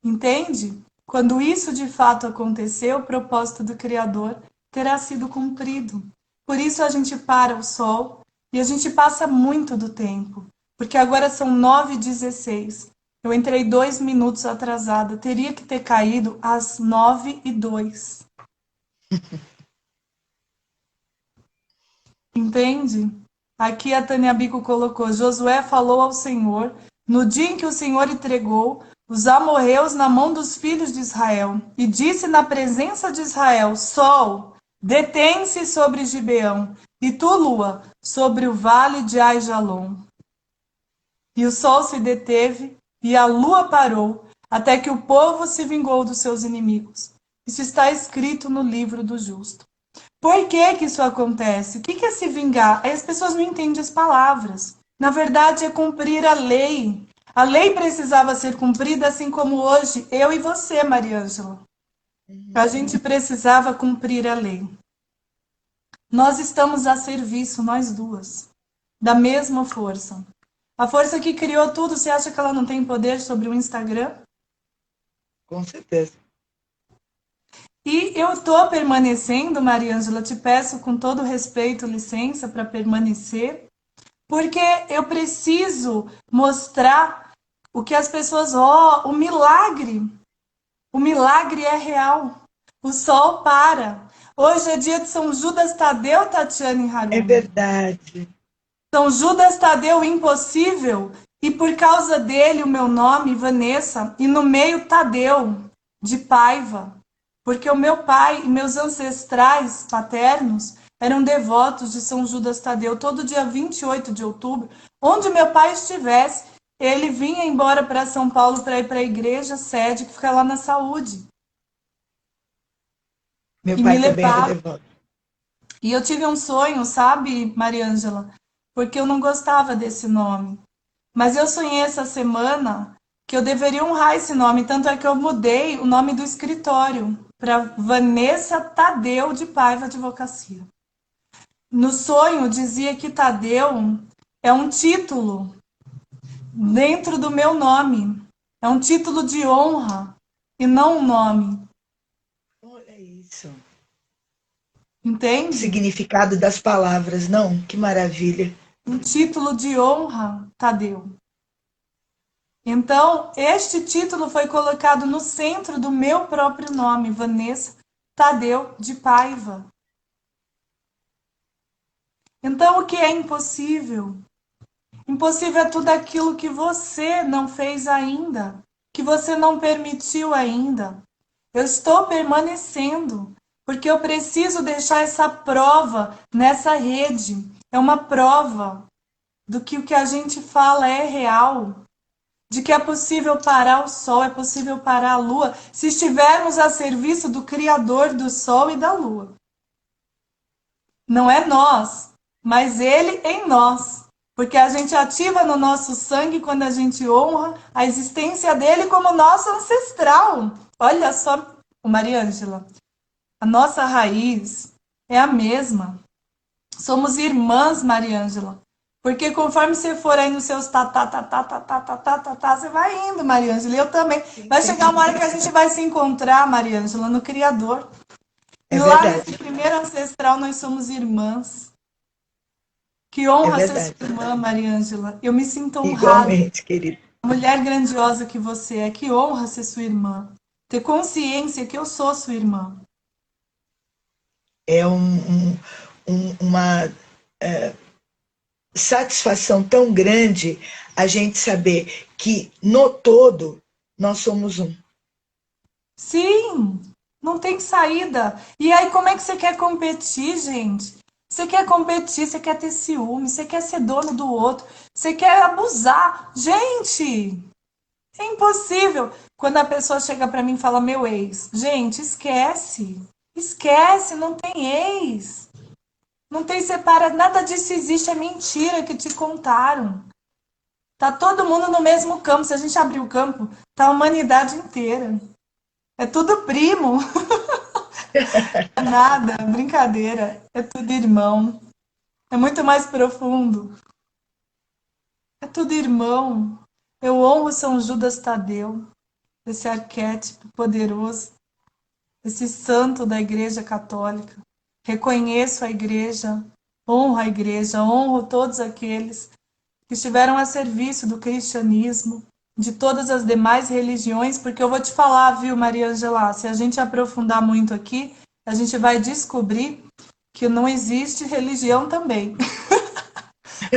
Entende? Quando isso de fato acontecer, o propósito do Criador terá sido cumprido. Por isso a gente para o sol e a gente passa muito do tempo. Porque agora são 9h16. Eu entrei 2 minutos atrasada. Teria que ter caído às 9h02. Entende? Aqui a Tânia Bico colocou: Josué falou ao Senhor no dia em que o Senhor entregou os amorreus na mão dos filhos de Israel, e disse na presença de Israel: Sol, detém-se sobre Gibeão, e tu, lua, sobre o vale de Aijalon. E o sol se deteve, e a lua parou, até que o povo se vingou dos seus inimigos. Isso está escrito no livro do justo. Por que que isso acontece? O que é se vingar? Aí as pessoas não entendem as palavras. Na verdade, é cumprir a lei. A lei precisava ser cumprida, assim como hoje, eu e você, Mariângela. A gente precisava cumprir a lei. Nós estamos a serviço, nós duas, da mesma força. A força que criou tudo, você acha que ela não tem poder sobre o Instagram? Com certeza. E eu estou permanecendo, Mariângela, te peço com todo respeito, licença para permanecer, porque eu preciso mostrar o que as pessoas, o milagre. O milagre é real. O sol para. Hoje é dia de São Judas Tadeu, Tatiane Harumi. É verdade. São Judas Tadeu impossível, e por causa dele o meu nome, Vanessa, e no meio Tadeu, de Paiva. Porque o meu pai e meus ancestrais paternos eram devotos de São Judas Tadeu. Todo dia 28 de outubro, onde meu pai estivesse, ele vinha embora para São Paulo para ir para a igreja sede, que fica lá na Saúde. Meu E pai me também era levava. devoto. E eu tive um sonho, sabe, Mariângela? Porque eu não gostava desse nome. Mas eu sonhei essa semana que eu deveria honrar esse nome, tanto é que eu mudei o nome do escritório para Vanessa Tadeu de Paiva Advocacia. No sonho dizia que Tadeu é um título dentro do meu nome, é um título de honra e não um nome. Olha isso. Entende? O significado das palavras, não? Que maravilha. Um título de honra, Tadeu. Então, este título foi colocado no centro do meu próprio nome, Vanessa Tadeu de Paiva. Então, o que é impossível? Impossível é tudo aquilo que você não fez ainda, que você não permitiu ainda. Eu estou permanecendo, porque eu preciso deixar essa prova nessa rede. É uma prova do que o que a gente fala é real. de que é possível parar o sol, é possível parar a lua, se estivermos a serviço do Criador do sol e da lua. Não é nós, mas Ele em nós. Porque a gente ativa no nosso sangue quando a gente honra a existência dele como nosso ancestral. Olha só, Mariângela, a nossa raiz é a mesma. Somos irmãs, Mariângela. Porque conforme você for aí nos seus você vai indo, Mariângela. E eu também. Vai chegar uma hora que a gente vai se encontrar, Mariângela, no Criador. E lá nesse primeiro ancestral nós somos irmãs. Que honra ser sua irmã, Mariângela. Eu me sinto honrada. Igualmente, querida. A mulher grandiosa que você é. Que honra ser sua irmã. Ter consciência que eu sou sua irmã. É uma satisfação tão grande a gente saber que no todo nós somos um. Sim, não tem saída. E aí como é que você quer competir, gente? Você quer competir, você quer ter ciúme, você quer ser dono do outro, você quer abusar. Gente, é impossível. Quando a pessoa chega pra mim e fala meu ex, gente, esquece. Esquece, não tem ex. Não tem separado, nada disso existe, é mentira que te contaram. Tá todo mundo no mesmo campo. Se a gente abrir o campo, tá a humanidade inteira. É tudo primo. Nada, brincadeira. É tudo irmão. É muito mais profundo. É tudo irmão. Eu honro São Judas Tadeu, esse arquétipo poderoso, esse santo da Igreja Católica. Reconheço a Igreja, honro todos aqueles que estiveram a serviço do cristianismo, de todas as demais religiões, porque eu vou te falar, viu, Maria Angela, se a gente aprofundar muito aqui, a gente vai descobrir que não existe religião também.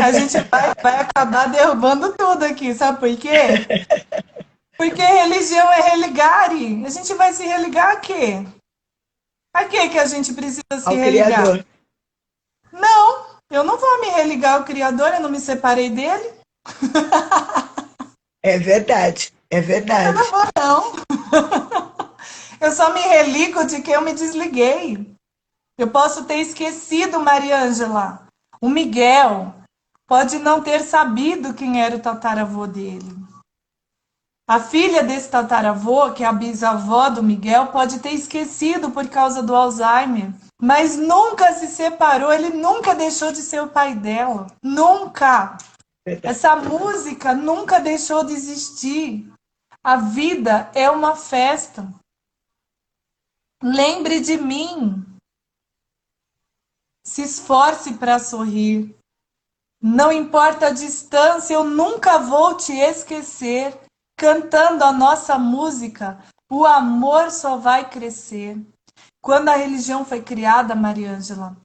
A gente vai acabar derrubando tudo aqui, sabe por quê? Porque religião é religare. A gente vai se religar a quê? A quê que a gente precisa se Ao religar? Criador. Não, eu não vou me religar ao Criador, eu não me separei dele. É verdade, é verdade. Eu não vou, não. Eu só me religo de que eu me desliguei. Eu posso ter esquecido Maria Ângela. O Miguel pode não ter sabido quem era o tataravô dele. A filha desse tataravô, que é a bisavó do Miguel, pode ter esquecido por causa do Alzheimer. Mas nunca se separou, ele nunca deixou de ser o pai dela. Nunca! Verdade. Essa música nunca deixou de existir. A vida é uma festa. Lembre de mim. Se esforce para sorrir. Não importa a distância, eu nunca vou te esquecer. Cantando a nossa música, o amor só vai crescer. Quando a religião foi criada, Maria Ângela,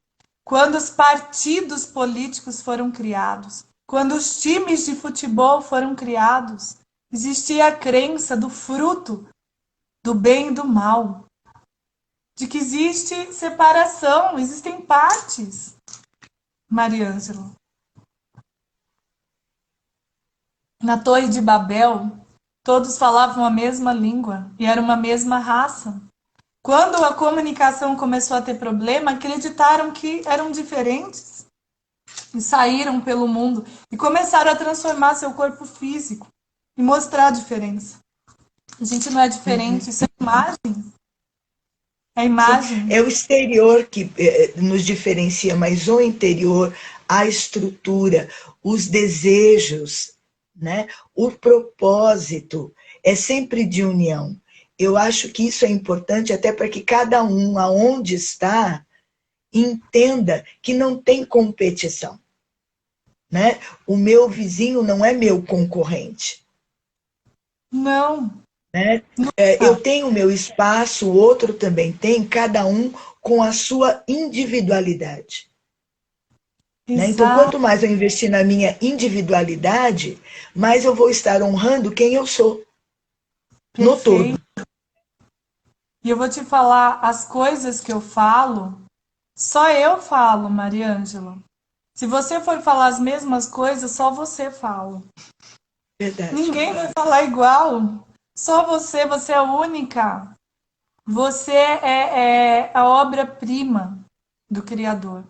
quando os partidos políticos foram criados, quando os times de futebol foram criados, existia a crença do fruto do bem e do mal, de que existe separação, existem partes. Maria Ângela. Na Torre de Babel, todos falavam a mesma língua e era uma mesma raça. Quando a comunicação começou a ter problema, acreditaram que eram diferentes e saíram pelo mundo e começaram a transformar seu corpo físico e mostrar a diferença. A gente não é diferente, isso é imagem. É imagem. Sim, é o exterior que nos diferencia, mas o interior, a estrutura, os desejos, né? O propósito é sempre de união. Eu acho que isso é importante até para que cada um, aonde está, entenda que não tem competição. Né? O meu vizinho não é meu concorrente. Não. Né? Eu tenho o meu espaço, o outro também tem, cada um com a sua individualidade. Né? Então, quanto mais eu investir na minha individualidade, mais eu vou estar honrando quem eu sou. Perfeito. No todo. E eu vou te falar, as coisas que eu falo, só eu falo, Maria Ângela. Se você for falar as mesmas coisas, só você fala. Verdade. Ninguém vai falar igual. Só você é única. Você é a obra-prima do Criador.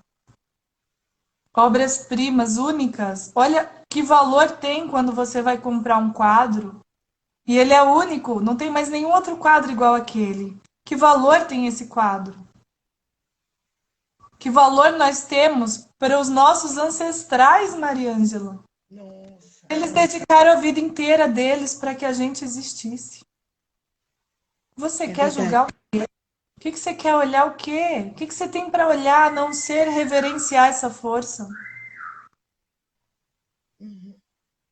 Obras-primas únicas. Olha que valor tem quando você vai comprar um quadro e ele é único, não tem mais nenhum outro quadro igual aquele. Que valor tem esse quadro? Que valor nós temos para os nossos ancestrais, Mariângela? Nossa, Eles dedicaram a vida inteira deles para que a gente existisse. Você é quer verdade. julgar o que você quer olhar o quê? O que você tem para olhar a não ser reverenciar essa força? Uhum.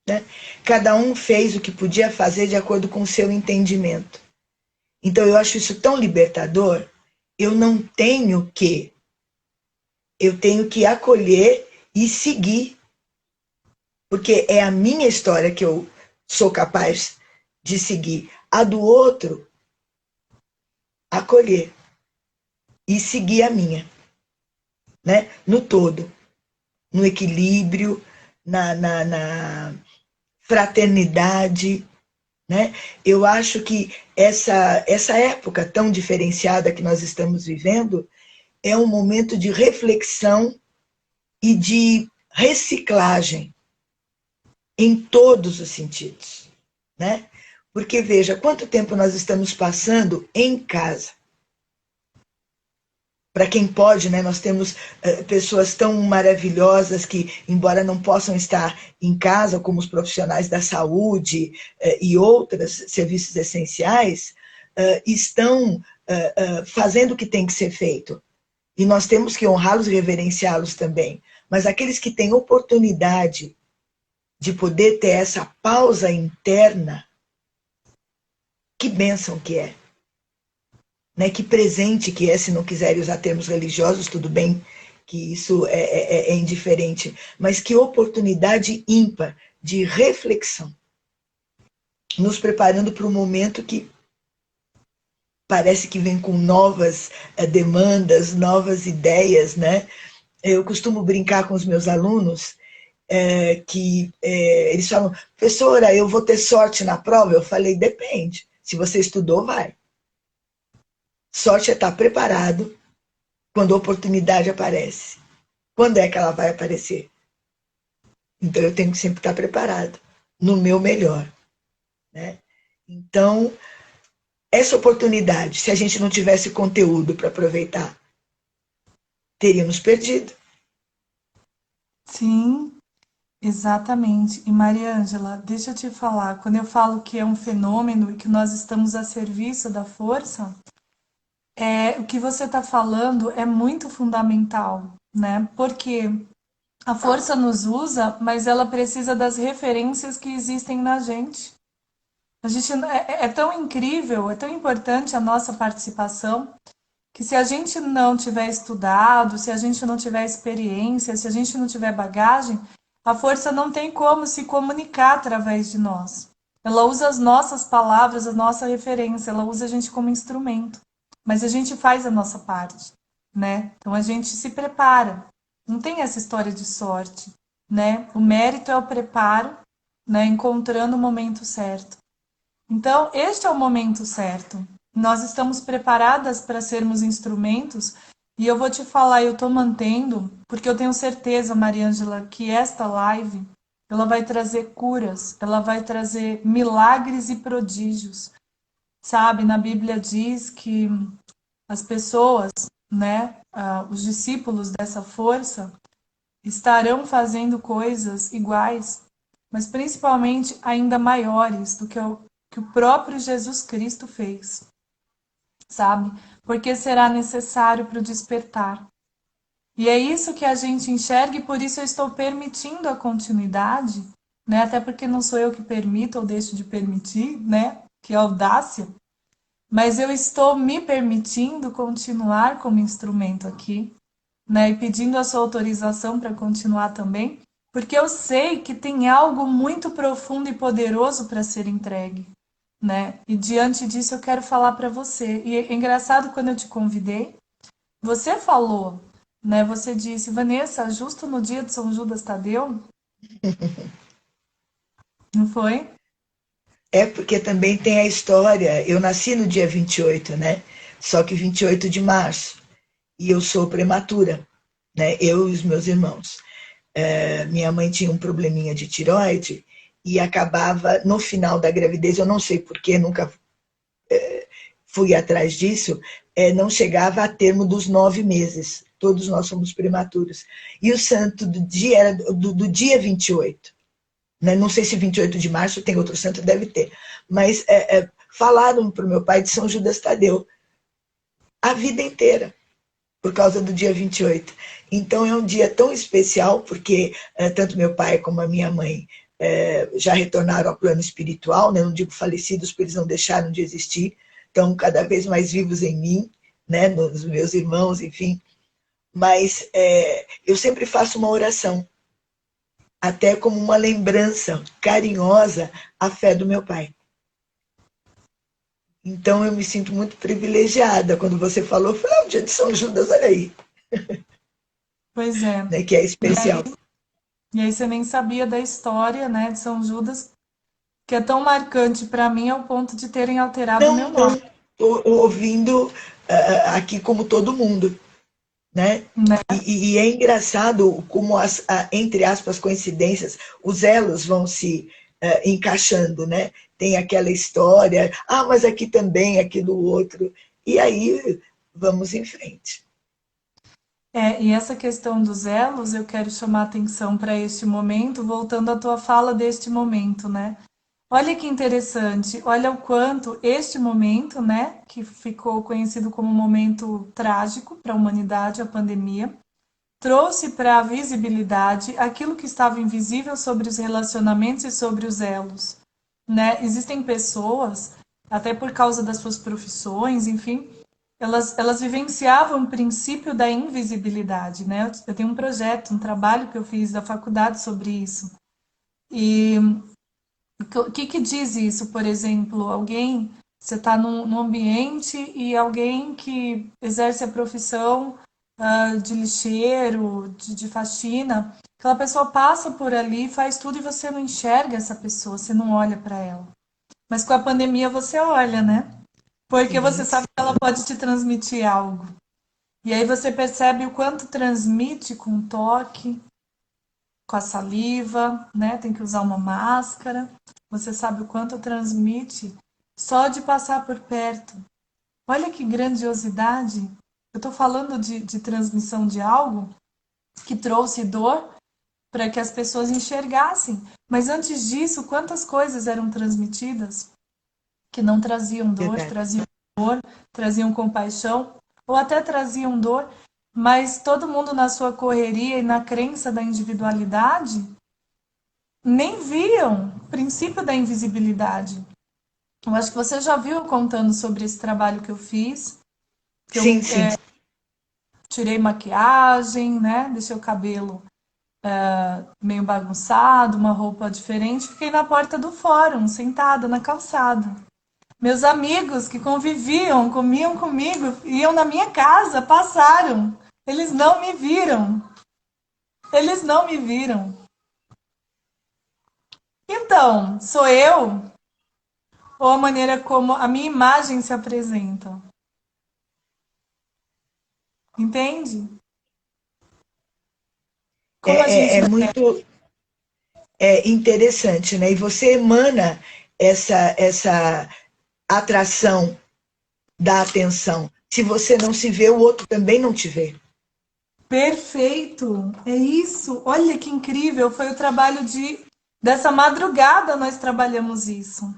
Né? Cada um fez o que podia fazer de acordo com o seu entendimento. Então eu acho isso tão libertador. Eu não tenho que, eu tenho que acolher e seguir, porque é a minha história que eu sou capaz de seguir. A do outro, acolher e seguir a minha, né? No todo, no equilíbrio, na fraternidade, né? Eu acho que essa época tão diferenciada que nós estamos vivendo é um momento de reflexão e de reciclagem em todos os sentidos, né? Porque veja quanto tempo nós estamos passando em casa. Para quem pode, né, nós temos pessoas tão maravilhosas que, embora não possam estar em casa, como os profissionais da saúde e outros serviços essenciais, estão fazendo o que tem que ser feito. E nós temos que honrá-los e reverenciá-los também. Mas aqueles que têm oportunidade de poder ter essa pausa interna, que bênção que é. Né? Que presente que é, se não quiserem usar termos religiosos, tudo bem, que isso é indiferente, mas que oportunidade ímpar de reflexão, nos preparando para um momento que parece que vem com novas demandas, novas ideias, né? Eu costumo brincar com os meus alunos que eles falam, professora, eu vou ter sorte na prova? Eu falei, depende. Se você estudou, vai. Sorte é estar preparado quando a oportunidade aparece. Quando é que ela vai aparecer? Então eu tenho que sempre estar preparado, no meu melhor. Né? Então, essa oportunidade, se a gente não tivesse conteúdo para aproveitar, teríamos perdido. Sim, exatamente. E Mariângela, deixa eu te falar, quando eu falo que é um fenômeno e que nós estamos a serviço da força, o que você está falando é muito fundamental, né? Porque a força nos usa, mas ela precisa das referências que existem na gente. A gente é tão incrível, é tão importante a nossa participação, que se a gente não tiver estudado, se a gente não tiver experiência, se a gente não tiver bagagem, a força não tem como se comunicar através de nós. Ela usa as nossas palavras, a nossa referência, ela usa a gente como instrumento. Mas a gente faz a nossa parte, né? Então a gente se prepara. Não tem essa história de sorte, né? O mérito é o preparo, né? Encontrando o momento certo. Então, este é o momento certo. Nós estamos preparadas para sermos instrumentos e eu vou te falar, eu estou mantendo, porque eu tenho certeza, Mariângela, que esta live ela vai trazer curas, ela vai trazer milagres e prodígios. Sabe, na Bíblia diz que as pessoas, né, os discípulos dessa força, estarão fazendo coisas iguais, mas principalmente ainda maiores do que o próprio Jesus Cristo fez, sabe? Porque será necessário para o despertar. E é isso que a gente enxerga e por isso eu estou permitindo a continuidade, né? Até porque não sou eu que permito ou deixo de permitir, né? Que audácia. Mas eu estou me permitindo continuar como instrumento aqui, né? E pedindo a sua autorização para continuar também, porque eu sei que tem algo muito profundo e poderoso para ser entregue, né? E diante disso eu quero falar para você. E é engraçado quando eu te convidei, você falou, né? Você disse, Vanessa, justo no dia de São Judas Tadeu, Não foi? É porque também tem a história. Eu nasci no dia 28, né? Só que 28 de março. E eu sou prematura, né? Eu e os meus irmãos. Minha mãe tinha um probleminha de tireoide e acabava, no final da gravidez, eu não sei porquê, nunca fui atrás disso, não chegava a termo dos 9 meses. Todos nós somos prematuros. E o santo do dia era do dia 28. Né? Não sei se 28 de março tem outro santo, deve ter. Mas falaram para o meu pai de São Judas Tadeu a vida inteira, por causa do dia 28. Então é um dia tão especial, porque tanto meu pai como a minha mãe já retornaram ao plano espiritual, né? Não digo falecidos, porque eles não deixaram de existir, estão cada vez mais vivos em mim, né? Nos meus irmãos, enfim. Mas eu sempre faço uma oração, até como uma lembrança carinhosa à fé do meu pai. Então eu me sinto muito privilegiada. Quando você falou, eu falei, o dia de São Judas, olha aí, Pois é. né, que é E especial. aí, e aí você nem sabia da história, né, de São Judas, que é tão marcante para mim ao ponto de terem alterado o meu Não, não, nome, estou ouvindo aqui como todo mundo, né? né? E é engraçado como entre aspas, coincidências, os elos vão se encaixando, né? Tem aquela história, mas aqui também, aquilo outro, e aí vamos em frente. E essa questão dos elos, eu quero chamar atenção para este momento, voltando à tua fala deste momento, né? Olha que interessante, olha o quanto este momento, né, que ficou conhecido como um momento trágico para a humanidade, a pandemia, trouxe para a visibilidade aquilo que estava invisível sobre os relacionamentos e sobre os elos, né? Existem pessoas, até por causa das suas profissões, enfim, elas vivenciavam o princípio da invisibilidade, né? Eu tenho um projeto, um trabalho que eu fiz da faculdade sobre isso. E o que que diz isso, por exemplo? Alguém, você está num ambiente e alguém que exerce a profissão de lixeiro, de faxina, aquela pessoa passa por ali, faz tudo e você não enxerga essa pessoa, você não olha para ela. Mas com a pandemia você olha, né? Porque você Sim, sabe que ela pode te transmitir algo. E aí você percebe o quanto transmite com o toque, com a saliva, né? Tem que usar uma máscara. Você sabe o quanto transmite só de passar por perto. Olha que grandiosidade. Eu estou falando de transmissão de algo que trouxe dor para que as pessoas enxergassem. Mas antes disso, quantas coisas eram transmitidas que não traziam dor, verdade. traziam compaixão, ou até traziam dor, mas todo mundo na sua correria e na crença da individualidade nem viam o princípio da invisibilidade. Eu acho que você já viu contando sobre esse trabalho que eu fiz, que eu Sim, sim. tirei maquiagem, né? Deixei o cabelo meio bagunçado, uma roupa diferente, fiquei na porta do fórum, sentada na calçada. Meus amigos que conviviam, comiam comigo, iam na minha casa, passaram. Eles não me viram. Eles não me viram. Então, sou eu ou a maneira como a minha imagem se apresenta? Entende? Como a É gente. muito interessante, né? E você emana essa atração da atenção. Se você não se vê, o outro também não te vê. Perfeito! É isso! Olha que incrível! Foi o trabalho dessa madrugada nós trabalhamos isso.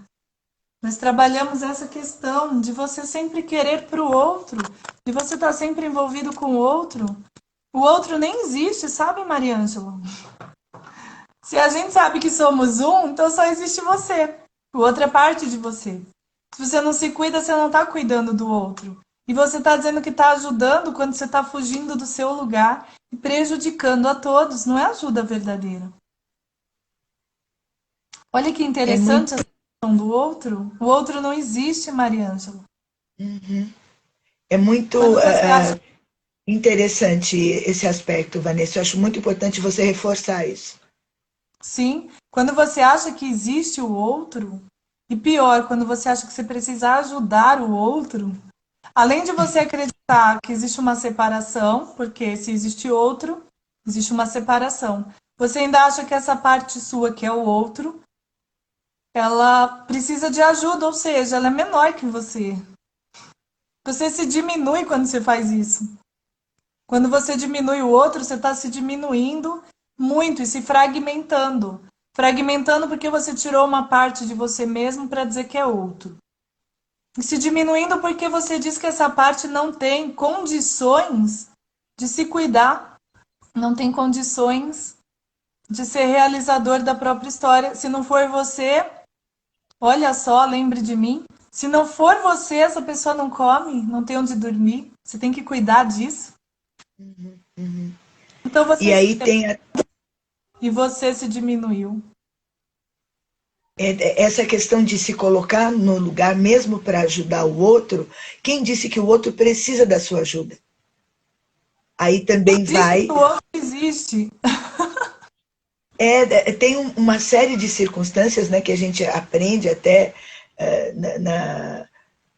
Nós trabalhamos essa questão de você sempre querer para o outro, de você estar sempre envolvido com o outro. O outro nem existe, sabe, Mariângela? Se a gente sabe que somos um, então só existe você. O outro é parte de você. Se você não se cuida, você não está cuidando do outro. E você está dizendo que está ajudando quando você está fugindo do seu lugar e prejudicando a todos. Não é ajuda verdadeira. Olha que É muito, interessante essa questão do outro. O outro não existe, Mariângela. é muito Quando você acha interessante esse aspecto, Vanessa. Eu acho muito importante você reforçar isso. sim, Quando você acha que existe o outro, e pior, quando você acha que você precisa ajudar o outro, além de você acreditar que existe uma separação, porque se existe outro, existe uma separação. Você ainda acha que essa parte sua, que é o outro, ela precisa de ajuda, ou seja, ela é menor que você. Você se diminui quando você faz isso. Quando você diminui o outro, você está se diminuindo muito e se fragmentando. Fragmentando porque você tirou uma parte de você mesmo para dizer que é outro. E se diminuindo porque você diz que essa parte não tem condições de se cuidar, não tem condições de ser realizador da própria história. Se não for você, olha só, lembre de mim. Se não for você, essa pessoa não come, não tem onde dormir. Você tem que cuidar disso. Então E você aí tem e você se diminuiu. essa questão de se colocar no lugar mesmo para ajudar o outro. Quem disse que o outro precisa da sua ajuda? Aí também Disse que vai. o outro existe. Tem uma série de circunstâncias, né, que a gente aprende até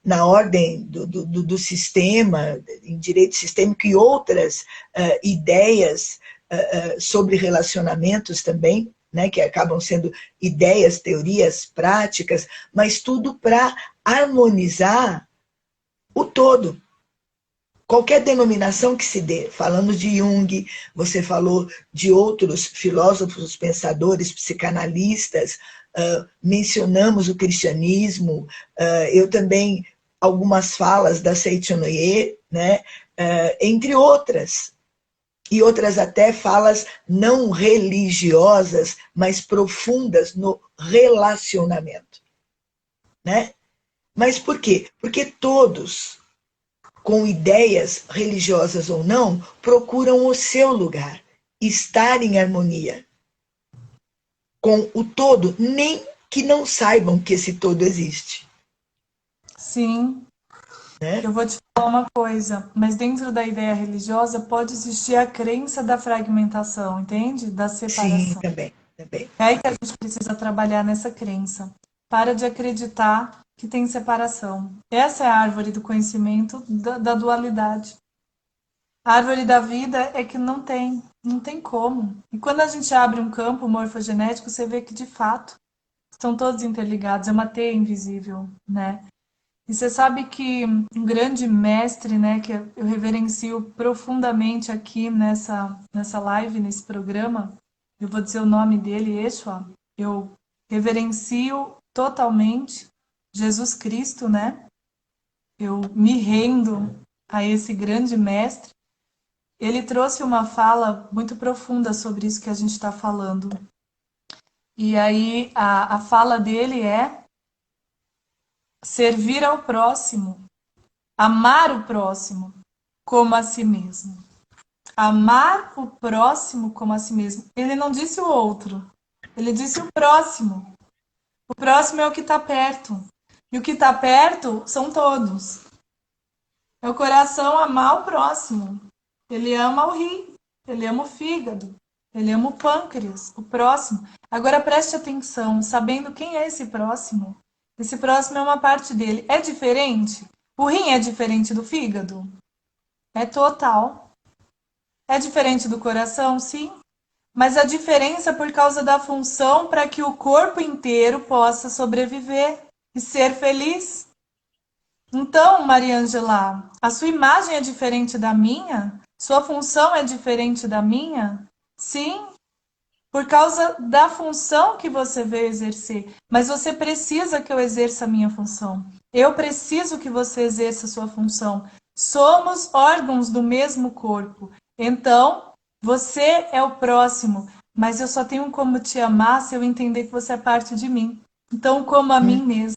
na ordem do sistema, em direito sistêmico e outras ideias sobre relacionamentos também, né, que acabam sendo ideias, teorias, práticas, mas tudo para harmonizar o todo. Qualquer denominação que se dê, falando de Jung, você falou de outros filósofos, pensadores, psicanalistas, mencionamos o cristianismo, eu também, algumas falas da Seitonoye, né, entre outras, e outras até falas não religiosas, mas profundas no relacionamento. Né? Mas por quê? Porque todos, com ideias religiosas ou não, procuram o seu lugar, estar em harmonia com o todo, nem que não saibam que esse todo existe. Sim, Né? eu vou te falar uma coisa, mas dentro da ideia religiosa pode existir a crença da fragmentação, entende? Da Sim, separação. também, também. É aí que a gente precisa trabalhar nessa crença. Para de acreditar que tem separação. Essa é a árvore do conhecimento da dualidade. A árvore da vida é que não tem como. E quando a gente abre um campo morfogenético, você vê que de fato estão todos interligados, é uma teia invisível, né? E você sabe que um grande mestre, né, que eu reverencio profundamente aqui nessa live, nesse programa, eu vou dizer o nome dele, Yeshua, eu reverencio totalmente Jesus Cristo, né? Eu me rendo a esse grande mestre. Ele trouxe uma fala muito profunda sobre isso que a gente está falando. E aí a fala dele é servir ao próximo, amar o próximo como a si mesmo. Amar o próximo como a si mesmo. Ele não disse o outro, ele disse o próximo. O próximo é o que está perto. E o que está perto são todos. É o coração amar o próximo. Ele ama o rim, ele ama o fígado, ele ama o pâncreas, o próximo. Agora preste atenção, sabendo quem é esse próximo. Esse próximo é uma parte dele. É diferente? O rim é diferente do fígado? É total. É diferente do coração? Sim. Mas a diferença é por causa da função para que o corpo inteiro possa sobreviver e ser feliz. Então, Maria Angela, a sua imagem é diferente da minha? Sua função é diferente da minha? Sim, por causa da função que você veio exercer. Mas você precisa que eu exerça a minha função. Eu preciso que você exerça a sua função. Somos órgãos do mesmo corpo. Então, você é o próximo, mas eu só tenho como te amar se eu entender que você é parte de mim. Então, como a mim mesmo.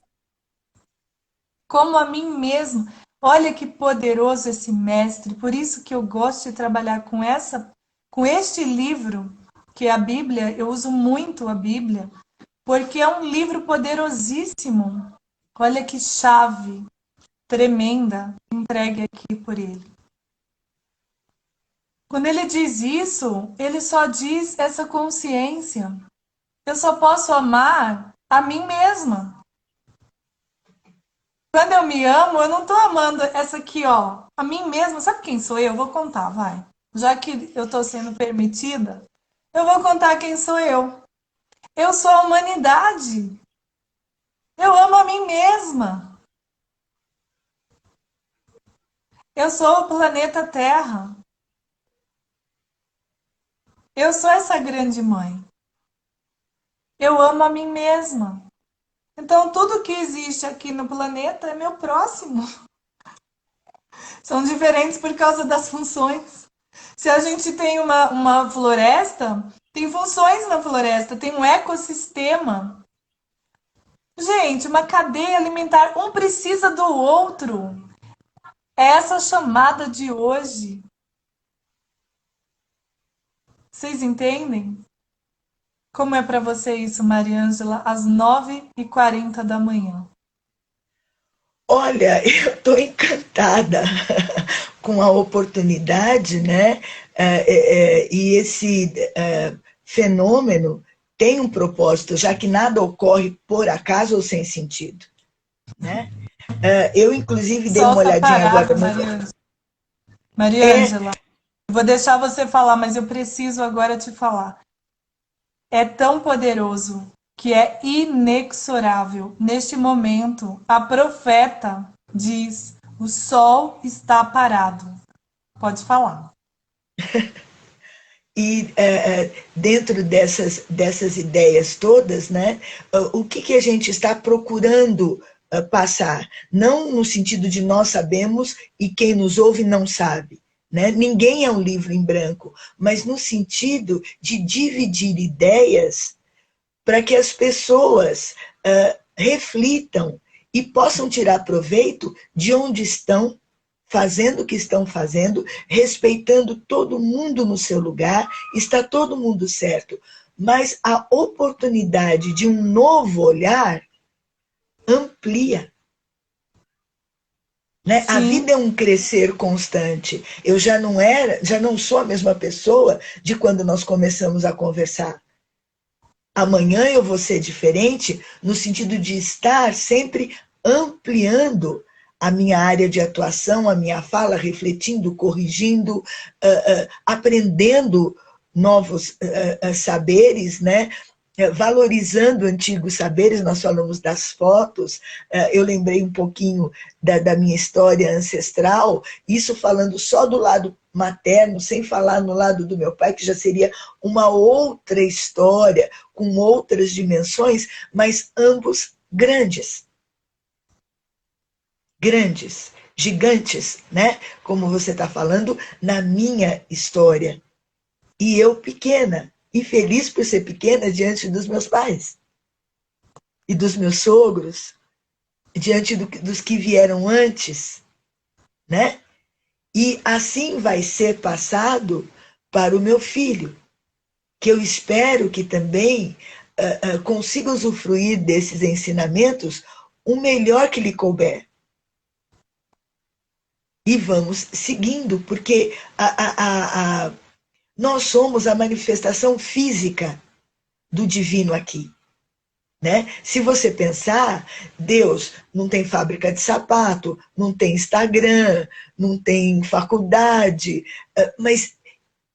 Como a mim mesmo. Olha que poderoso esse mestre. Por isso que eu gosto de trabalhar com este livro, que é a Bíblia. Eu uso muito a Bíblia, porque é um livro poderosíssimo. Olha que chave tremenda entregue aqui por ele. Quando ele diz isso, ele só diz essa consciência. eu só posso amar a mim mesma. Quando eu me amo, eu não tô amando essa aqui, ó, a mim mesma. Sabe quem sou eu? Vou contar, vai. Já que eu tô sendo permitida, eu vou contar quem sou eu. Eu sou a humanidade. Eu amo a mim mesma. Eu sou o planeta Terra. Eu sou essa grande mãe. Eu amo a mim mesma. Então, tudo que existe aqui no planeta é meu próximo. São diferentes por causa das funções. Se a gente tem uma floresta, tem funções na floresta, tem um ecossistema. Gente, uma cadeia alimentar, um precisa do outro. É essa chamada de hoje. Vocês entendem? Como é para você isso, Mariângela, às 9h40 da manhã? Olha, eu estou encantada com a oportunidade, né? E esse fenômeno tem um propósito, já que nada ocorre por acaso ou sem sentido, né? Eu, inclusive, dei uma Solta a olhadinha agora parada, no. Mariângela. É, Mariângela, eu vou deixar você falar, mas eu preciso agora te falar. É tão poderoso que é inexorável. Neste momento, a profeta diz: o sol está parado. Pode falar. e dentro dessas ideias todas, né, o que a gente está procurando passar? Não no sentido de nós sabemos e quem nos ouve não sabe. Né? Ninguém é um livro em branco, mas no sentido de dividir ideias para que as pessoas reflitam e possam tirar proveito de onde estão, fazendo o que estão fazendo, respeitando todo mundo no seu lugar, está todo mundo certo. Mas a oportunidade de um novo olhar amplia. Né? A Sim, vida é um crescer constante. Eu já não sou a mesma pessoa de quando nós começamos a conversar. Amanhã eu vou ser diferente no sentido de estar sempre ampliando a minha área de atuação, a minha fala, refletindo, corrigindo, aprendendo novos saberes, né? Valorizando antigos saberes. Nós falamos das fotos, eu lembrei um pouquinho da minha história ancestral, isso falando só do lado materno, sem falar no lado do meu pai, que já seria uma outra história, com outras dimensões, mas ambos grandes. Grandes, gigantes, né? Como você está falando, na minha história. E eu pequena, infeliz por ser pequena diante dos meus pais e dos meus sogros, diante dos que vieram antes, né? E assim vai ser passado para o meu filho, que eu espero que também consiga usufruir desses ensinamentos o melhor que lhe couber. E vamos seguindo, porque nós somos a manifestação física do divino aqui. Né? Se você pensar, Deus não tem fábrica de sapato, não tem Instagram, não tem faculdade, mas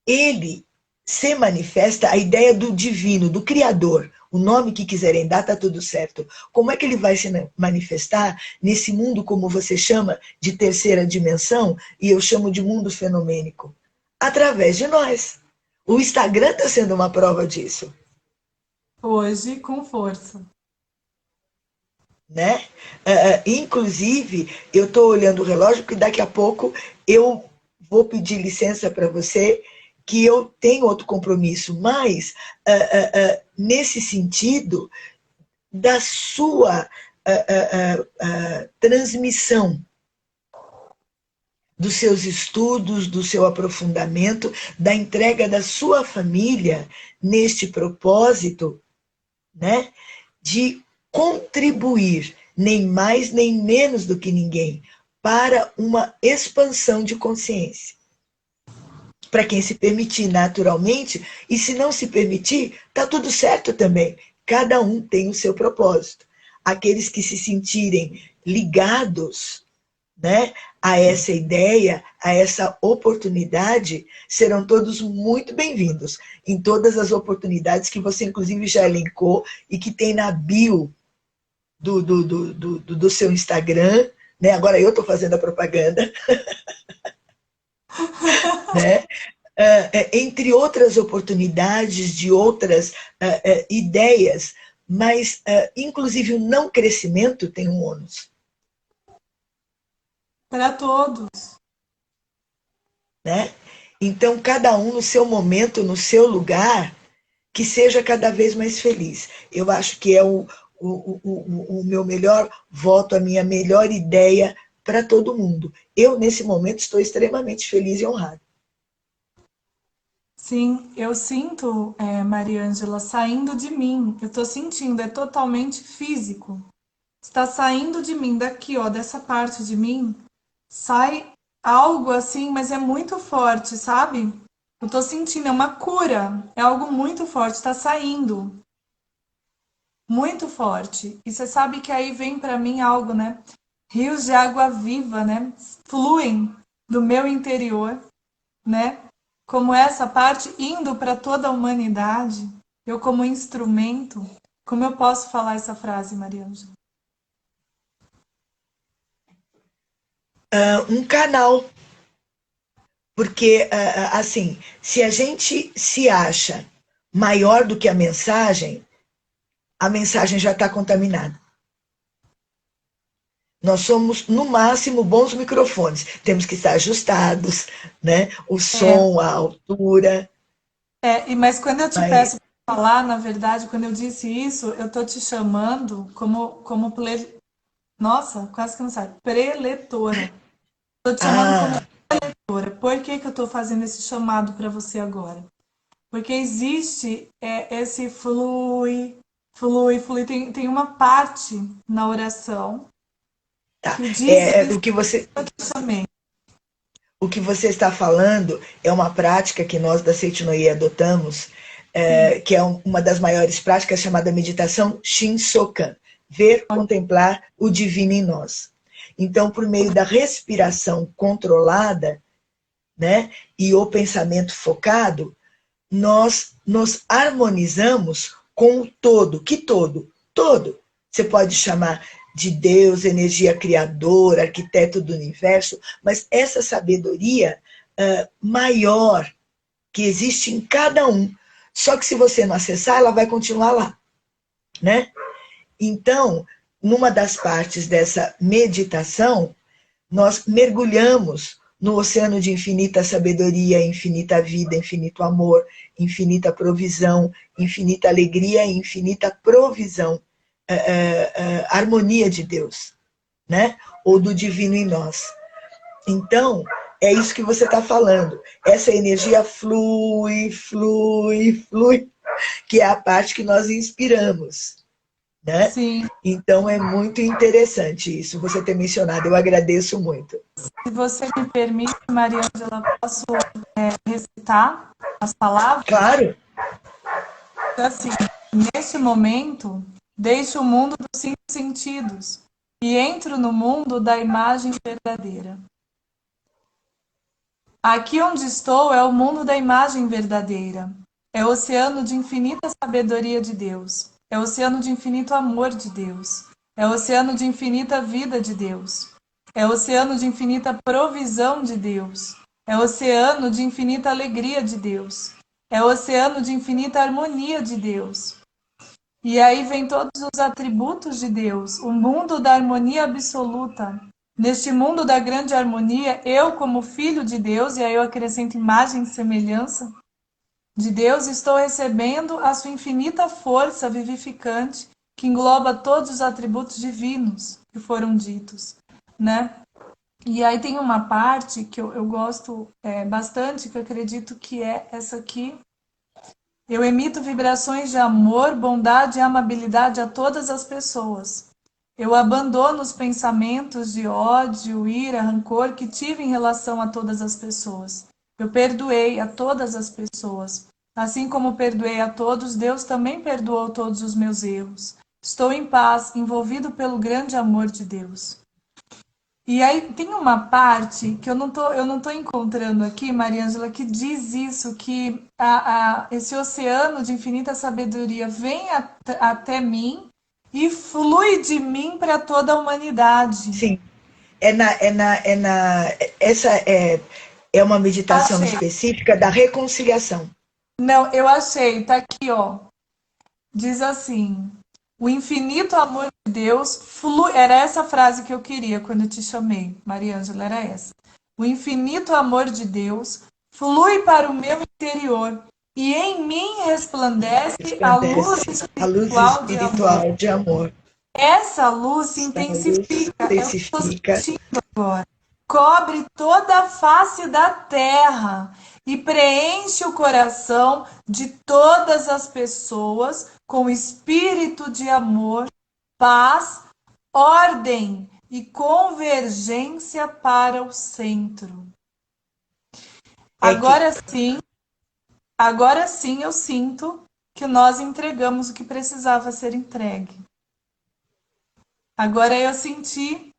ele se manifesta, a ideia do divino, do Criador, o nome que quiserem dar, está tudo certo. Como é que ele vai se manifestar nesse mundo, como você chama, de terceira dimensão, e eu chamo de mundo fenomênico? Através de nós. O Instagram está sendo uma prova disso. hoje com força. Né? Inclusive, eu estou olhando o relógio, porque daqui a pouco eu vou pedir licença para você, que eu tenho outro compromisso, mas nesse sentido da sua transmissão dos seus estudos, do seu aprofundamento, da entrega da sua família neste propósito, né, de contribuir, nem mais nem menos do que ninguém, para uma expansão de consciência. para quem se permitir naturalmente, e se não se permitir, tá tudo certo também. Cada um tem o seu propósito. Aqueles que se sentirem ligados, né, a essa ideia, a essa oportunidade, serão todos muito bem-vindos em todas as oportunidades que você, inclusive, já elencou e que tem na bio do seu Instagram. Né? Agora eu estou fazendo a propaganda. Né? Entre outras oportunidades, de outras ideias, mas, inclusive, o não crescimento tem um ônus. Para todos. Né? Então, cada um no seu momento, no seu lugar, que seja cada vez mais feliz. Eu acho que é o meu melhor voto, a minha melhor ideia para todo mundo. Eu, nesse momento, estou extremamente feliz e honrada. Sim, eu sinto, Mariângela, saindo de mim. Eu estou sentindo, é totalmente físico. Está saindo de mim, daqui, ó, dessa parte de mim, sai algo assim, mas é muito forte, sabe? Eu tô sentindo, é uma cura, é algo muito forte, está saindo. Muito forte. E você sabe que aí vem para mim algo, né? Rios de água viva, né? Fluem do meu interior, né? Como essa parte indo para toda a humanidade, eu como instrumento. Como eu posso falar essa frase, Mariângela? Um canal. Porque, assim, se a gente se acha maior do que a mensagem já está contaminada. Nós somos, no máximo, bons microfones. Temos que estar ajustados, né? O som, a altura. Mas quando eu te Mas, peço para falar, na verdade, quando eu disse isso, eu tô te chamando nossa, quase que não sai. Preletora. Tô te chamando como ah, preletora. Por que que eu tô fazendo esse chamado para você agora? Porque existe esse flui, flui, flui. Tem uma parte na oração tá. que diz isso O que você, que eu te chamei. o que você está falando é uma prática que nós da Seitinoye adotamos, Sim. que é uma das maiores práticas, chamada meditação Shinsokan, ver, contemplar o divino em nós. Então, por meio da respiração controlada, né, e o pensamento focado, nós nos harmonizamos com o todo. Que todo? Todo. Você pode chamar de Deus, energia criadora, arquiteto do universo, mas essa sabedoria maior que existe em cada um. Só que se você não acessar, ela vai continuar lá. Né? Então, numa das partes dessa meditação, nós mergulhamos no oceano de infinita sabedoria, infinita vida, infinito amor, infinita provisão, infinita alegria e infinita provisão, harmonia de Deus, né? Ou do divino em nós. Então, é isso que você está falando. Essa energia flui, flui, flui, que é a parte que nós inspiramos. Né? Sim. Então é muito interessante isso, você ter mencionado, eu agradeço muito. Se você me permite, Mariângela, posso recitar as palavras? Claro. Então, assim, neste momento, deixo o mundo dos cinco sentidos e entro no mundo da imagem verdadeira. Aqui onde estou é o mundo da imagem verdadeira. É o oceano de infinita sabedoria de Deus. É o oceano de infinito amor de Deus. É o oceano de infinita vida de Deus. É o oceano de infinita provisão de Deus. É o oceano de infinita alegria de Deus. É o oceano de infinita harmonia de Deus. E aí vem todos os atributos de Deus, o mundo da harmonia absoluta. Neste mundo da grande harmonia, eu, como filho de Deus, e aí eu acrescento imagem e semelhança de Deus, estou recebendo a sua infinita força vivificante que engloba todos os atributos divinos que foram ditos, né? E aí tem uma parte que eu gosto bastante, que eu acredito que é essa aqui. Eu emito vibrações de amor, bondade e amabilidade a todas as pessoas. Eu abandono os pensamentos de ódio, ira, rancor que tive em relação a todas as pessoas. Eu perdoei a todas as pessoas. Assim como perdoei a todos, Deus também perdoou todos os meus erros. Estou em paz, envolvido pelo grande amor de Deus. E aí tem uma parte que eu não tô encontrando aqui, Mariângela, que diz isso, que esse oceano de infinita sabedoria vem até mim e flui de mim para toda a humanidade. Sim, essa é uma meditação Achei. específica da reconciliação. Não, eu achei, tá aqui, ó. Diz assim: o infinito amor de Deus flui. Era essa frase que eu queria quando eu te chamei, Mariângela, era essa. O infinito amor de Deus flui para o meu interior e em mim resplandece a luz Resplandece a luz espiritual de amor. espiritual de amor. Essa luz se Essa luz intensifica, é o que eu estou intensifica. sentindo agora. Cobre toda a face da terra e preenche o coração de todas as pessoas com espírito de amor, paz, ordem e convergência para o centro. É que Agora sim eu sinto que nós entregamos o que precisava ser entregue. Agora eu senti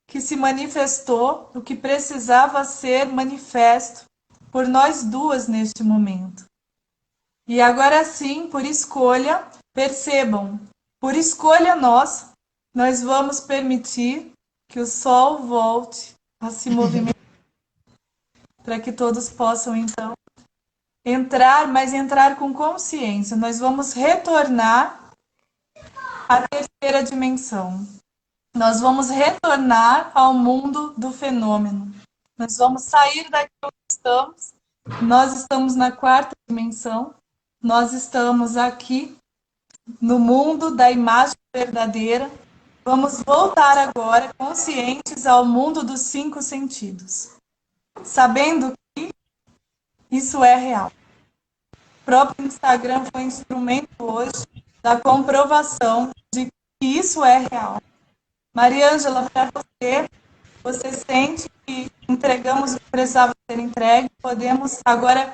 que se manifestou o que precisava ser manifesto por nós duas neste momento. E agora sim, por escolha, percebam, por escolha nossa, nós vamos permitir que o sol volte a se movimentar para que todos possam então entrar, mas entrar com consciência. Nós vamos retornar à terceira dimensão. Nós vamos retornar ao mundo do fenômeno. Nós vamos sair daqui onde estamos. Nós estamos na quarta dimensão. Nós estamos aqui no mundo da imagem verdadeira. Vamos voltar agora conscientes ao mundo dos cinco sentidos, sabendo que isso é real. O próprio Instagram foi um instrumento hoje da comprovação de que isso é real. Mariângela, para você, você sente que entregamos o que precisava ser entregue? Podemos agora,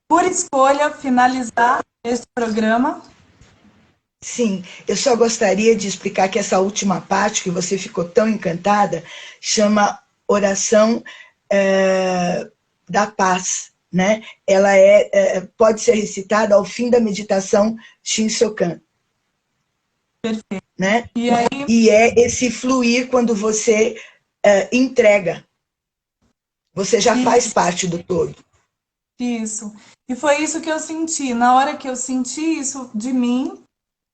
por escolha, finalizar este programa? sim, eu só gostaria de explicar que essa última parte que você ficou tão encantada chama oração da paz, né? Ela pode ser recitada ao fim da meditação Shinsokan. Perfeito. Né? E aí, E é esse fluir quando você entrega. Você já faz parte do todo. isso. E foi isso que eu senti. Na hora que eu senti isso de mim,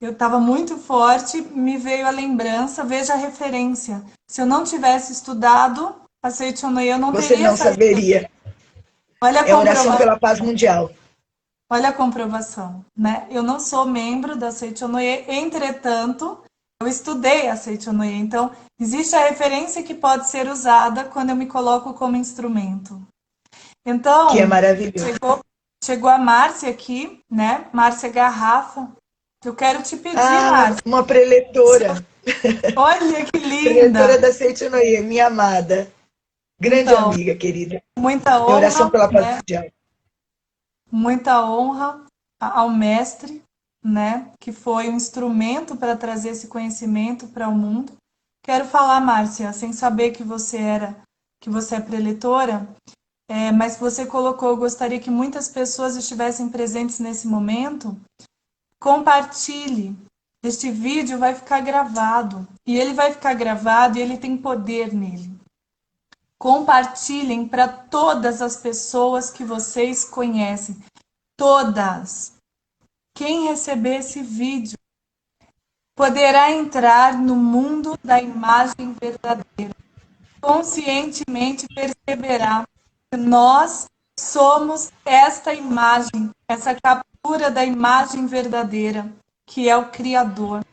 eu estava muito forte, me veio a lembrança, veja a referência. Se eu não tivesse estudado a Seichonoye, eu não Você teria não essa. saberia. Olha a É oração comprovação. pela paz mundial. Olha a comprovação, né? Eu não sou membro da Seichonoye, entretanto, eu estudei a Seichonoye. Então, existe a referência que pode ser usada quando eu me coloco como instrumento. Que é Então, maravilhoso. chegou a Márcia aqui, né? Márcia Garrafa. Eu quero te pedir, Ah, Márcia. uma preletora. Olha que Preletora linda! da Seitinoye, minha amada. Grande Então, amiga, querida. muita É oração honra, pela paz né? mundial. Muita honra ao mestre, né? Que foi um instrumento para trazer esse conhecimento para o mundo. Quero falar, Márcia, sem saber que você é preletora, mas você colocou, eu gostaria que muitas pessoas estivessem presentes nesse momento. Compartilhe. Este vídeo vai ficar gravado. E ele vai ficar gravado e ele tem poder nele. Compartilhem para todas as pessoas que vocês conhecem. Todas. Quem receber esse vídeo poderá entrar no mundo da imagem verdadeira. Conscientemente perceberá que nós somos esta imagem, essa captura da imagem verdadeira, que é o Criador.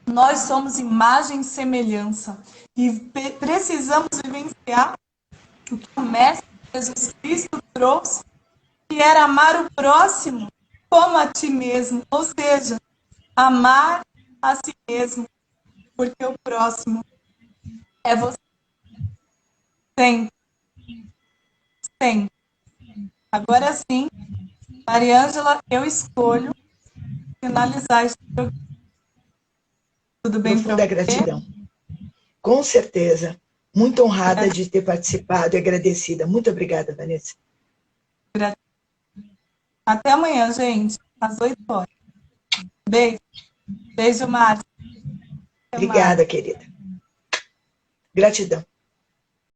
Nós somos imagem e semelhança e precisamos vivenciar o que o Mestre Jesus Cristo trouxe, que era amar o próximo como a ti mesmo, ou seja, amar a si mesmo, porque o próximo é você. Sempre, sempre. Agora sim, Mariângela, eu escolho finalizar esse programa. Tudo bem para Profunda você? gratidão. Com certeza. Muito honrada de ter participado e agradecida. Muito obrigada, Vanessa. Até amanhã, gente, às 8 horas. Beijo. Beijo, Márcia. Obrigada, querida. Gratidão.